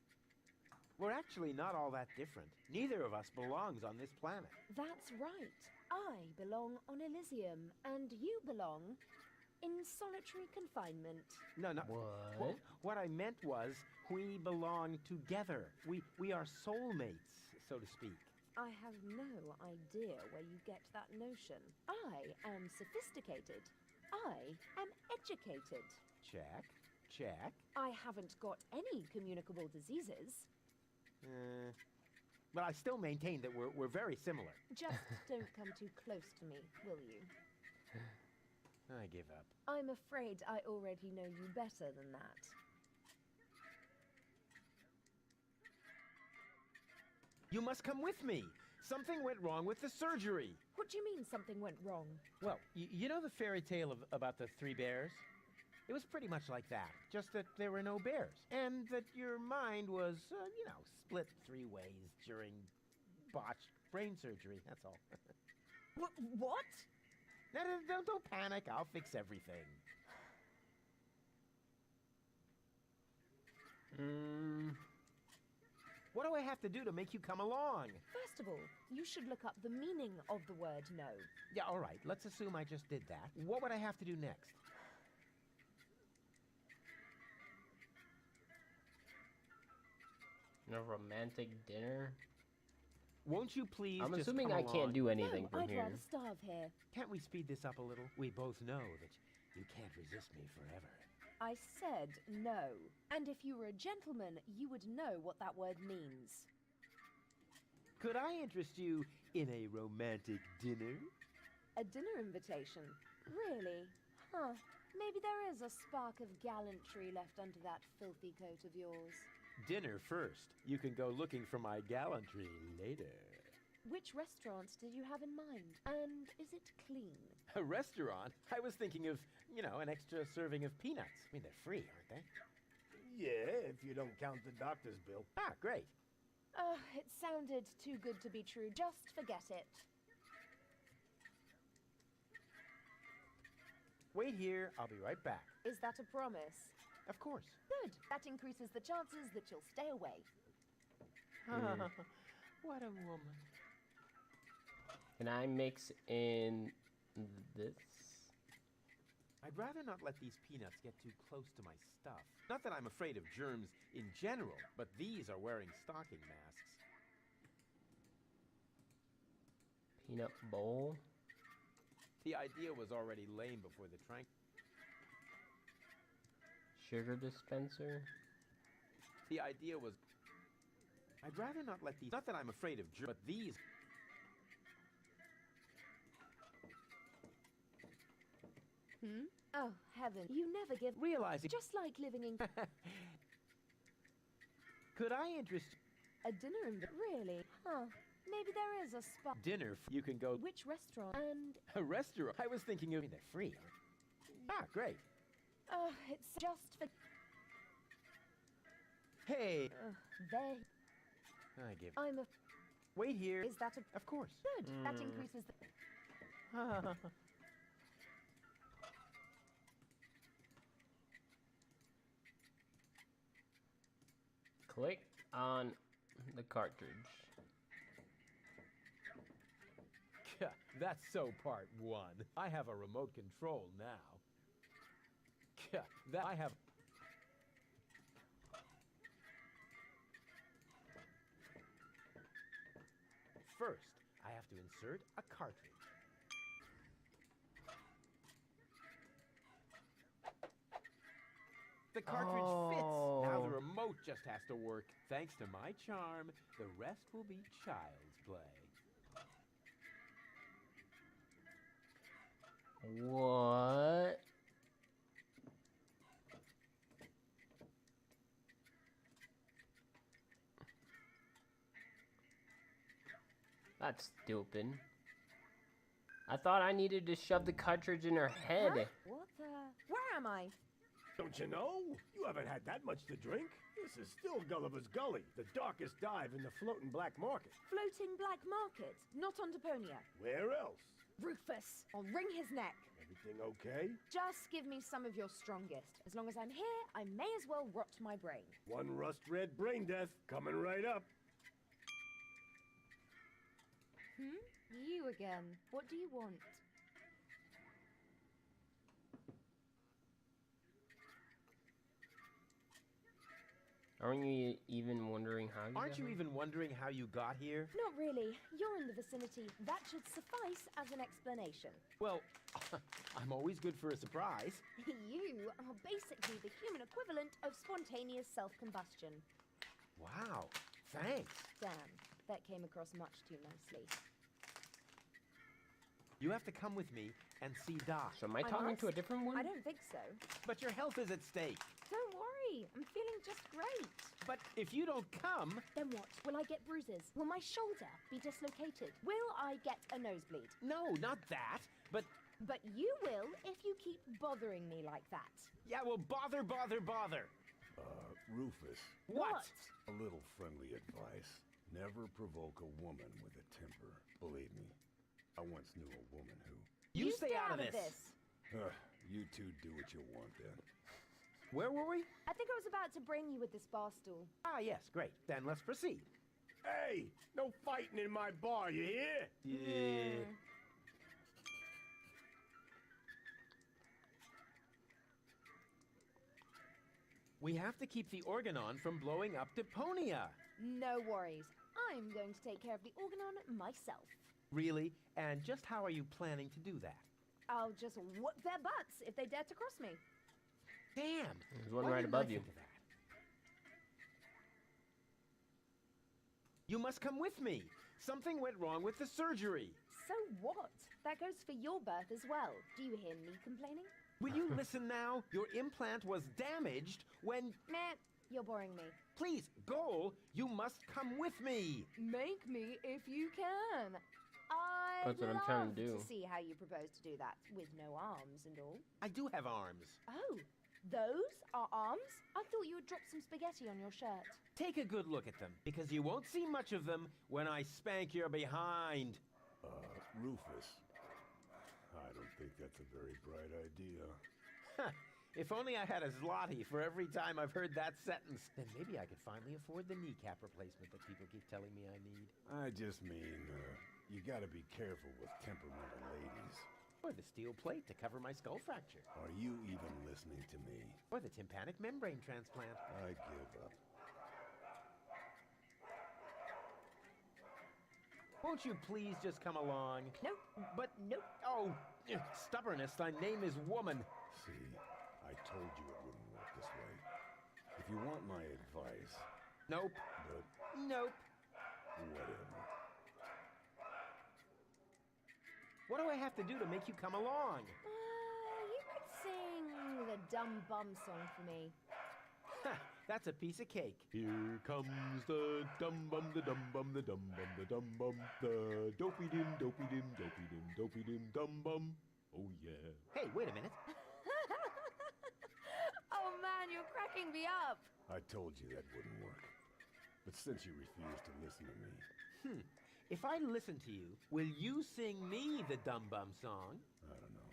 We're actually not all that different. Neither of us belongs on this planet. That's right. I belong on Elysium, and you belong in solitary confinement. No. What? What I meant was, we belong together. We are soulmates, so to speak. I have no idea where you get that notion. I am sophisticated. I am educated. Check. I haven't got any communicable diseases. But I still maintain that we're very similar. Just don't come too close to me, will you? I give up. I'm afraid I already know you better than that. You must come with me. Something went wrong with the surgery. What do you mean something went wrong? Well, you know the fairy tale about the 3 bears? It was pretty much like that, just that there were no bears, and that your mind was, split 3 ways during botched brain surgery, that's all. What? No, don't panic, I'll fix everything. What do I have to do to make you come along? First of all, you should look up the meaning of the word no. Yeah, all right, let's assume I just did that. What would I have to do next? A romantic dinner? Won't you please I'm just assuming come I along? can't do anything No, from I'd here. rather starve here. Can't we speed this up a little? We both know that you can't resist me forever. I said no. And if you were a gentleman, you would know what that word means. Could I interest you in a romantic dinner? A dinner invitation? Really? Huh. Maybe there is a spark of gallantry left under that filthy coat of yours. Dinner first. You can go looking for my gallantry later. Which restaurant did you have in mind? And is it clean? A restaurant? I was thinking of, an extra serving of peanuts. I mean, they're free, aren't they? Yeah, if you don't count the doctor's bill. Ah, great. It sounded too good to be true. Just forget it. Wait here. I'll be right back. Is that a promise? Of course. Good. That increases the chances that you'll stay away. What a woman. Can I mix in this? I'd rather not let these peanuts get too close to my stuff. Not that I'm afraid of germs in general, but these are wearing stocking masks. Peanut bowl? The idea was already lame before the trank. Sugar dispenser? The idea was... I'd rather not let these... Not that I'm afraid of germs, but these... Oh, heaven. You never give... Realizing... Just like living in... Could I interest... A dinner in... Really? Huh. Maybe there is a spot... Dinner, you can go... Which restaurant? And... A restaurant? I was thinking of... They're free. Ah, great. It's just for... Hey! They... I give... I'm a... Wait here. Is that a... Of course. Good. That increases the... Click on the cartridge. That's so part 1. I have a remote control now. That I have... First, I have to insert a cartridge. The cartridge fits. Now the remote just has to work. Thanks to my charm, the rest will be child's play. What? That's stupid. I thought I needed to shove the cartridge in her head. Huh? What the... Where am I? Don't you know? You haven't had that much to drink. This is still Gulliver's Gully, the darkest dive in the floating black market. Floating black market? Not on Deponia. Where else? Rufus, I'll wring his neck. Everything okay? Just give me some of your strongest. As long as I'm here, I may as well rot my brain. One rust-red brain death coming right up. You again. What do you want? Aren't you even wondering how you Aren't you even wondering how you got here? Not really. You're in the vicinity. That should suffice as an explanation. Well, I'm always good for a surprise. You are basically the human equivalent of spontaneous self-combustion. Wow, thanks. Damn, that came across much too nicely. You have to come with me and see Doc. So am I talking to a different one? I don't think so. But your health is at stake. Don't worry. okay. I'm feeling just great. But if you don't come... Then what? Will I get bruises? Will my shoulder be dislocated? Will I get a nosebleed? No, not that. But you will if you keep bothering me like that. yeah, well, bother. Rufus. What? A little friendly advice. Never provoke a woman with a temper. Believe me, I once knew a woman who... You stay out of this. You two do what you want then. Where were we? I think I was about to brain you with this bar stool. Ah, yes, great. Then let's proceed. Hey, no fighting in my bar, you hear? Yeah. We have to keep the organon from blowing up Deponia. No worries. I'm going to take care of the organon myself. Really? And just how are you planning to do that? I'll just whoop their butts if they dare to cross me. Damn! There's one Why right didn't I above you. think of that? You must come with me. Something went wrong with the surgery. So what? That goes for your birth as well. Do you hear me complaining? Will you listen now? Your implant was damaged when... Meh, you're boring me. Please, Goal, you must come with me. Make me if you can. That's what I'm trying to do. To see how you propose to do that with no arms and all. I do have arms. Oh, those are arms? I thought you had dropped some spaghetti on your shirt. Take a good look at them, because you won't see much of them when I spank your behind. Rufus. I don't think that's a very bright idea. If only I had a zloty for every time I've heard that sentence, then maybe I could finally afford the kneecap replacement that people keep telling me I need. I just mean, you gotta be careful with temperamental ladies. Or the steel plate to cover my skull fracture. Are you even listening to me? Or the tympanic membrane transplant. I give up. Won't you please just come along? Nope. But, Nope. oh, stubbornness, thy name is woman. See, I told you it wouldn't work this way. If you want my advice... Nope. But... Nope. Whatever. What do I have to do to make you come along? You could sing the Dumb Bum song for me. That's a piece of cake. Here comes the dum bum, the dum bum, the dum bum, the dum bum, the dopey dim, dopey dim, dopey dim, dopey dim, dum bum. Oh yeah. Hey, wait a minute. Oh man, you're cracking me up. I told you that wouldn't work. But since you refuse to listen to me... If I listen to you, will you sing me the Dum Bum song? I don't know.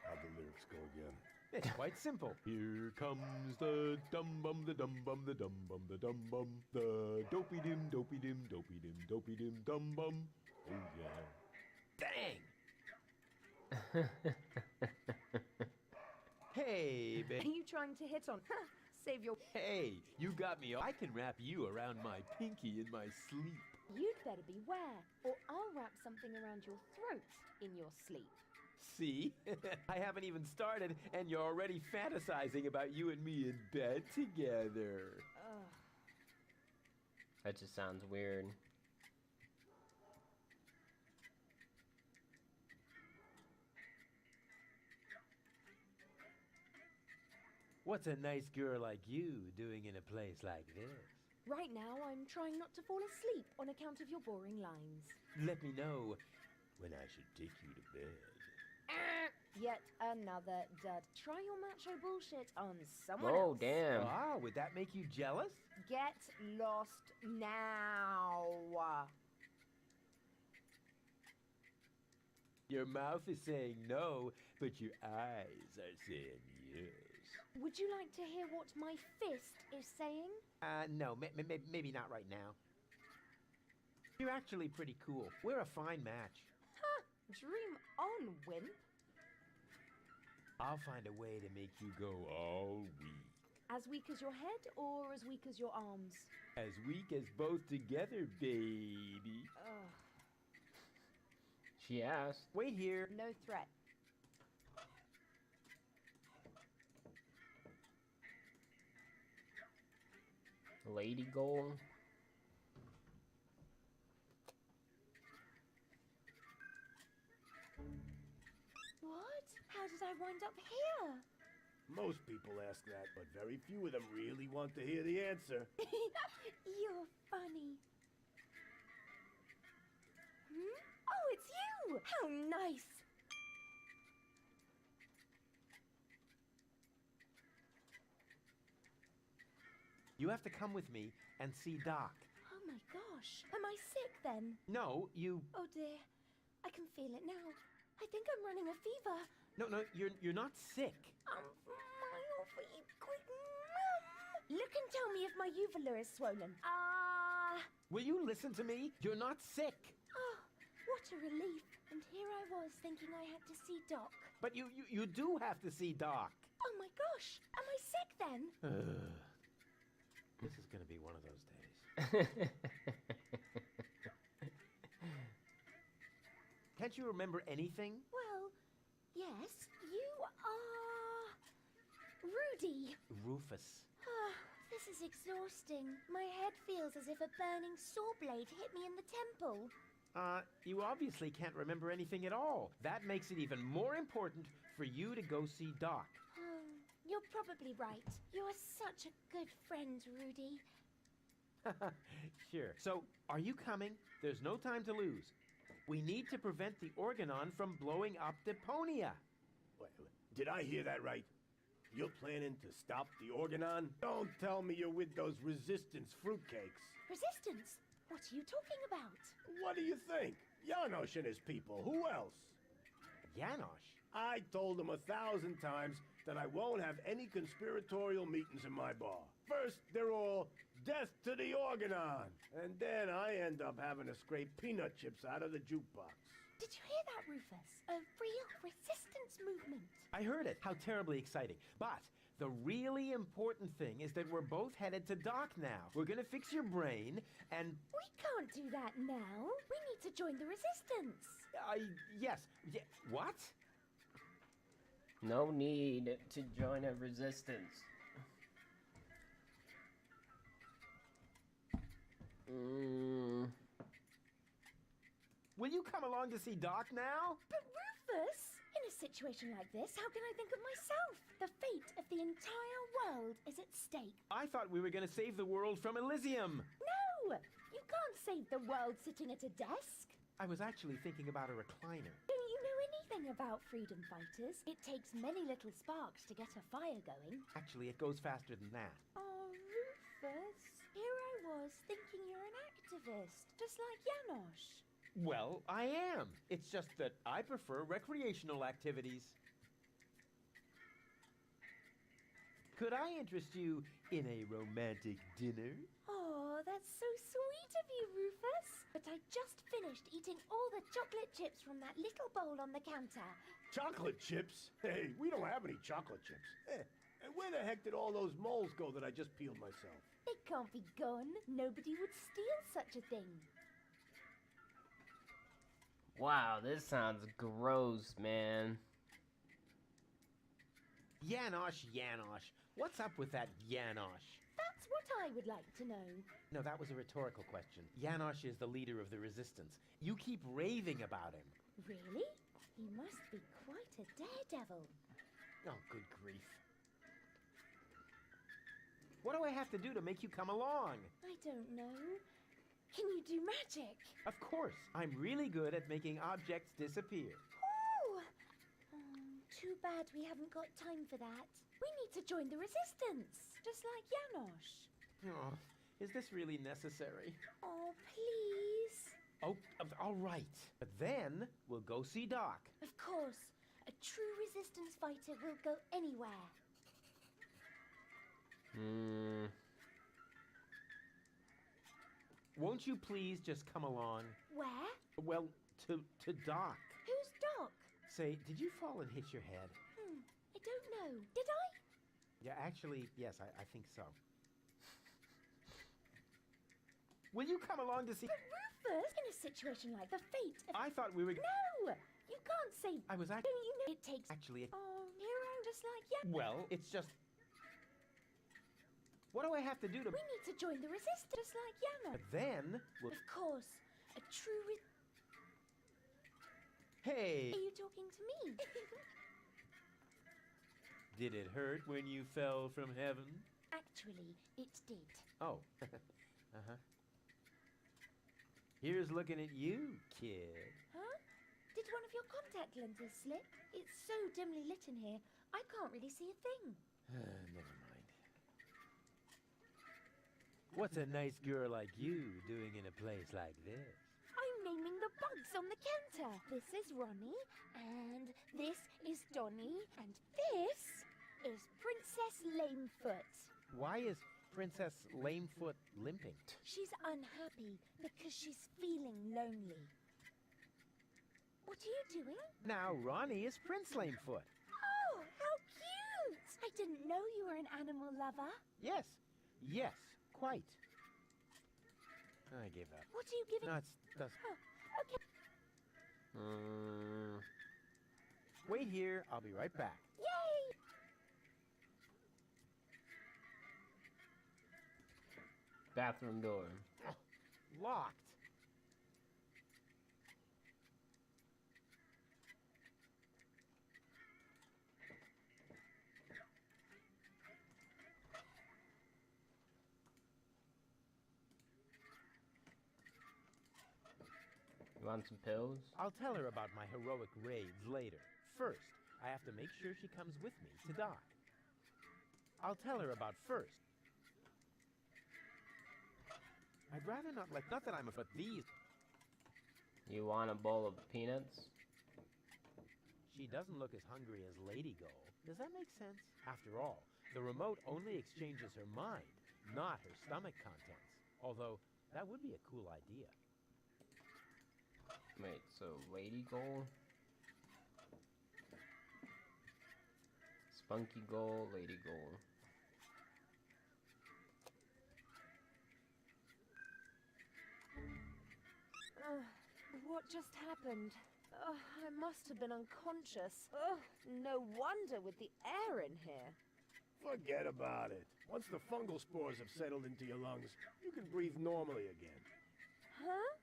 How'd the lyrics go again? It's quite simple. Here comes the dum bum, the dum bum, the dum bum, the dum bum, the dopey dim, dopey dim, dopey dim, dopey dim, dum bum. Oh yeah. Dang! Hey, Are babe. you trying to hit on? Save your... Hey, you got me. I can wrap you around my pinky in my sleep. You'd better beware, or I'll wrap something around your throat in your sleep. See? I haven't even started, and you're already fantasizing about you and me in bed together. Ugh. That just sounds weird. What's a nice girl like you doing in a place like this? Right now, I'm trying not to fall asleep on account of your boring lines. Let me know when I should take you to bed. Yet another dud. Try your macho bullshit on someone Oh, else. damn. Ah, would that make you jealous? Get lost now. Your mouth is saying no, but your eyes are saying yes. Would you like to hear what my fist is saying? No, maybe not right now. You're actually pretty cool. We're a fine match. Ha! Dream on, wimp. I'll find a way to make you go all weak. As weak as your head or as weak as your arms? As weak as both together, baby. Ugh. She asked. Wait here. No threat. Lady goal. What? How did I wind up here? Most people ask that, but very few of them really want to hear the answer. You're funny. Hmm? Oh, it's you! How nice! You have to come with me and see Doc. Oh my gosh. Am I sick then? No, you... Oh dear. I can feel it now. I think I'm running a fever. No, you're not sick. For you, quick. Look and tell me if my uvula is swollen. Will you listen to me? You're not sick. Oh, what a relief. And here I was thinking I had to see Doc. But you do have to see Doc. Oh my gosh. Am I sick then? This is going to be one of those days. Can't you remember anything? Well, yes. You are... Rudy. Rufus. This is exhausting. My head feels as if a burning saw blade hit me in the temple. You obviously can't remember anything at all. That makes it even more important for you to go see Doc. You're probably right. You're such a good friend, Rudy. Sure. So, are you coming? There's no time to lose. We need to prevent the Organon from blowing up Deponia. Wait, did I hear that right? You're planning to stop the Organon? Don't tell me you're with those resistance fruitcakes. Resistance? What are you talking about? What do you think? Janosch and his people. Who else? Janosch? I told him 1,000 times that I won't have any conspiratorial meetings in my bar. First, they're all death to the Organon. And then I end up having to scrape peanut chips out of the jukebox. Did you hear that, Rufus? A real resistance movement. I heard it. How terribly exciting. But the really important thing is that we're both headed to Doc now. We're gonna fix your brain and... We can't do that now. We need to join the resistance. Yes. What? No need to join a resistance. Will you come along to see Doc now? But Rufus, in a situation like this, how can I think of myself? The fate of the entire world is at stake. I thought we were going to save the world from Elysium. No! You can't save the world sitting at a desk. I was actually thinking about a recliner. Don't you know anything about freedom fighters? It takes many little sparks to get a fire going. Actually, it goes faster than that. Oh, Rufus. Here I was thinking you're an activist, just like Janosch. Well, I am. It's just that I prefer recreational activities. Could I interest you in a romantic dinner? Oh, that's so sweet of you, Rufus. But I just finished eating all the chocolate chips from that little bowl on the counter. Chocolate chips? Hey, we don't have any chocolate chips. And where the heck did all those moles go that I just peeled myself? They can't be gone. Nobody would steal such a thing. Wow, this sounds gross, man. Janosch. What's up with that Janosch? That's what I would like to know. No, that was a rhetorical question. Janosch is the leader of the resistance. You keep raving about him. Really? He must be quite a daredevil. Oh, good grief. What do I have to do to make you come along? I don't know. Can you do magic? Of course. I'm really good at making objects disappear. Oh! Too bad we haven't got time for that. We need to join the resistance, just like Janosch. Oh, is this really necessary? Oh, please. Oh, all right. But then we'll go see Doc. Of course. A true resistance fighter will go anywhere. Won't you please just come along? Where? Well, to Doc. Who's Doc? Say, did you fall and hit your head? I don't know. Did I? Yeah, actually, yes, I think so. Will you come along to see... But Rufus, in a situation like the fate of... I thought we were... No! You can't say... I was actually... Don't you know it takes... Actually... Oh, hero just like Janosch. Well, it's just... What do I have to do to... We need to join the resistance, just like Janosch. But then... We'll... Of course. A true Hey! Are you talking to me? Did it hurt when you fell from heaven? Actually, it did. Oh. Uh-huh. Here's looking at you, kid. Huh? Did one of your contact lenses slip? It's so dimly lit in here, I can't really see a thing. Never mind. What's a nice girl like you doing in a place like this? I'm naming the bugs on the counter. This is Ronnie, and this is Donnie, and this is Princess Lamefoot. Why is Princess Lamefoot limping? She's unhappy because she's feeling lonely. What are you doing? Now Ronnie is Prince Lamefoot. Oh, how cute! I didn't know you were an animal lover. Yes, quite. I gave up. What are you giving? No, that's... Oh, okay. Wait here, I'll be right back. Yay! Bathroom door. Locked. You want some pills? I'll tell her about my heroic raids later. First, I have to make sure she comes with me to die. I'll tell her about first. I'd rather not that I'm but these. You want a bowl of peanuts? She doesn't look as hungry as Lady Goal. Does that make sense? After all, the remote only exchanges her mind, not her stomach contents. Although, that would be a cool idea. Wait, so Lady Goal? Spunky Goal, Lady Goal. What just happened? I must have been unconscious. No wonder with the air in here. Forget about it. Once the fungal spores have settled into your lungs, you can breathe normally again. Huh?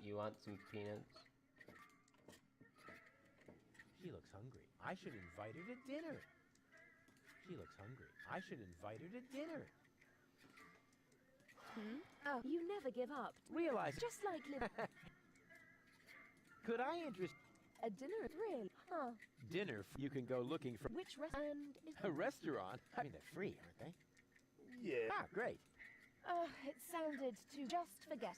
You want some peanuts? She looks hungry. I should invite her to dinner. She looks hungry. I should invite her to dinner. Oh, you never give up. Realize... Just like Could I interest... A dinner? Really? Huh. Dinner, you can go looking for... Which restaurant is... A restaurant? I mean, they're free, aren't they? Yeah. Ah, great. It sounded too... Just forget.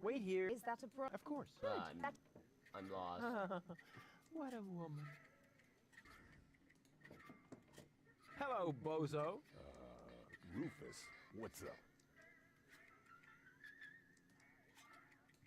Wait here. Is that a Of course. I'm lost. What a woman. Hello, bozo. Rufus, what's up?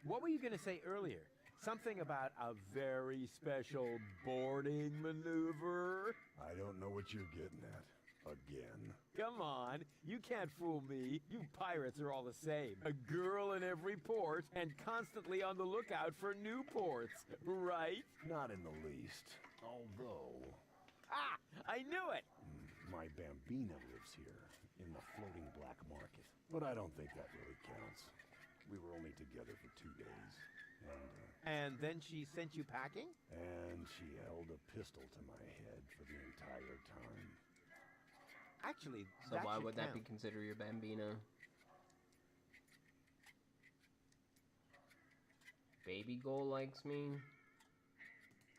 What were you going to say earlier? Something about a very special boarding maneuver? I don't know what you're getting at. Again. Come on, you can't fool me. You pirates are all the same. A girl in every port and constantly on the lookout for new ports, right? Not in the least. Although... Ah, I knew it! My Bambina lives here, in the floating black market. But I don't think that really counts. We were only together for 2 days. And then she sent you packing? And she held a pistol to my head for the entire time. Actually, so why would that be considered your Bambina? Baby Goal likes me?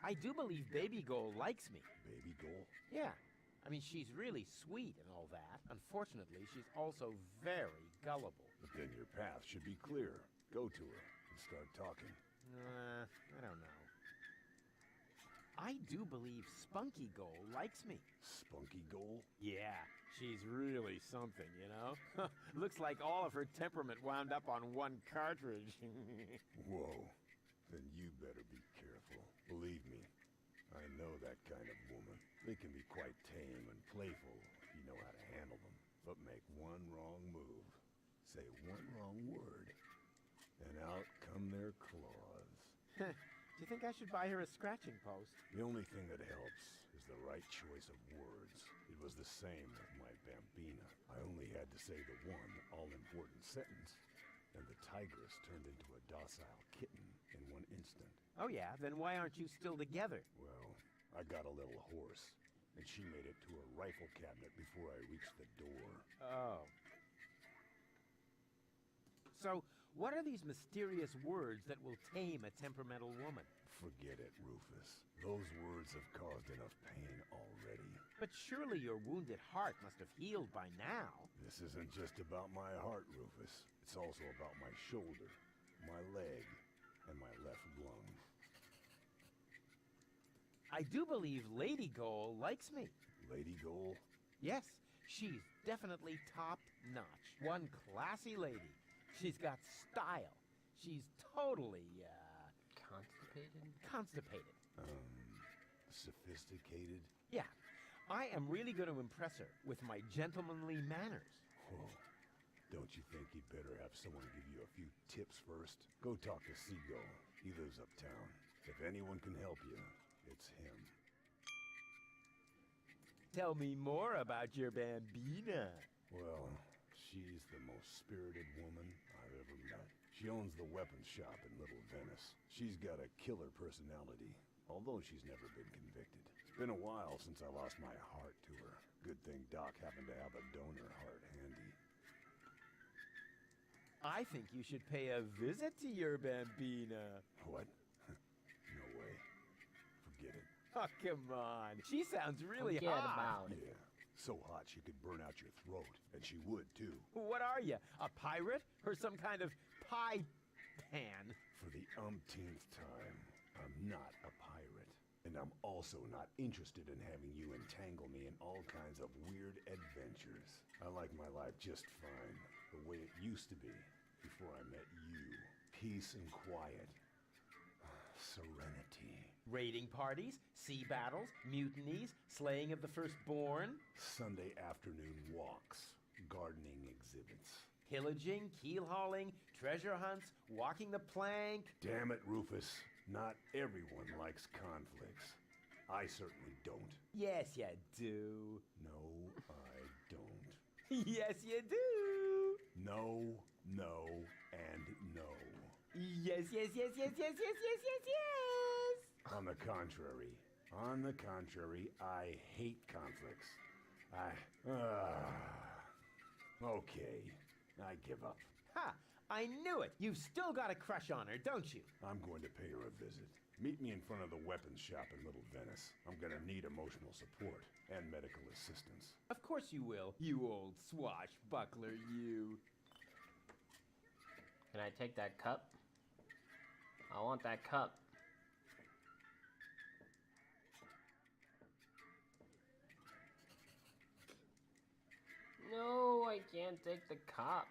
I do believe Baby Goal likes me. Baby Goal? Yeah. I mean, she's really sweet and all that. Unfortunately, she's also very gullible. But then your path should be clear. Go to her and start talking. I don't know. I do believe Spunky Goal likes me. Spunky Goal? Yeah, she's really something, you know? Looks like all of her temperament wound up on one cartridge. Whoa. Then you better be careful. Believe me, I know that kind of woman. They can be quite tame and playful if you know how to handle them. But make one wrong move, say one wrong word, and out come their claws. Do you think I should buy her a scratching post? The only thing that helps is the right choice of words. It was the same with my Bambina. I only had to say the one all-important sentence, and the tigress turned into a docile kitten in one instant. Oh yeah, then why aren't you still together? Well, I got a little horse, and she made it to her rifle cabinet before I reached the door. Oh. So, what are these mysterious words that will tame a temperamental woman? Forget it, Rufus. Those words have caused enough pain already. But surely your wounded heart must have healed by now. This isn't just about my heart, Rufus. It's also about my shoulder, my leg, and my left lung. I do believe Lady Goal likes me. Lady Goal? Yes, she's definitely top-notch. One classy lady. She's got style. She's totally, constipated. Sophisticated? Yeah. I am really going to impress her with my gentlemanly manners. Whoa. Don't you think you'd better have someone give you a few tips first? Go talk to Seagull. He lives uptown. If anyone can help you, it's him. Tell me more about your bambina. Well, she's the most spirited woman I've ever met. She owns the weapons shop in Little Venice. She's got a killer personality, although she's never been convicted. It's been a while since I lost my heart to her. Good thing Doc happened to have a donor heart handy. I think you should pay a visit to your bambina. What? No way. Forget it. Oh, come on. She sounds really Forget hot. about it. Yeah, so hot she could burn out your throat, and she would too. What are you, a pirate? Or some kind of pie pan? For the umpteenth time, I'm not a pirate. And I'm also not interested in having you entangle me in all kinds of weird adventures. I like my life just fine, the way it used to be, before I met you. Peace and quiet. Serenity. Raiding parties, sea battles, mutinies, slaying of the firstborn, Sunday afternoon walks, gardening exhibits. pillaging, keel hauling, treasure hunts, walking the plank. Damn it, Rufus. Not everyone likes conflicts. I certainly don't. Yes, you do. No, I don't. Yes, you do. No, no, and no. Yes, yes, yes, yes, yes, yes, yes, yes, yes. On the contrary, I hate conflicts. Okay, I give up. Ha! I knew it. You've still got a crush on her, don't you? I'm going to pay her a visit. Meet me in front of the weapons shop in Little Venice. I'm gonna need emotional support and medical assistance. Of course you will, you old swashbuckler, you. Can I take that cup? I want that cup. No, I can't take the cup.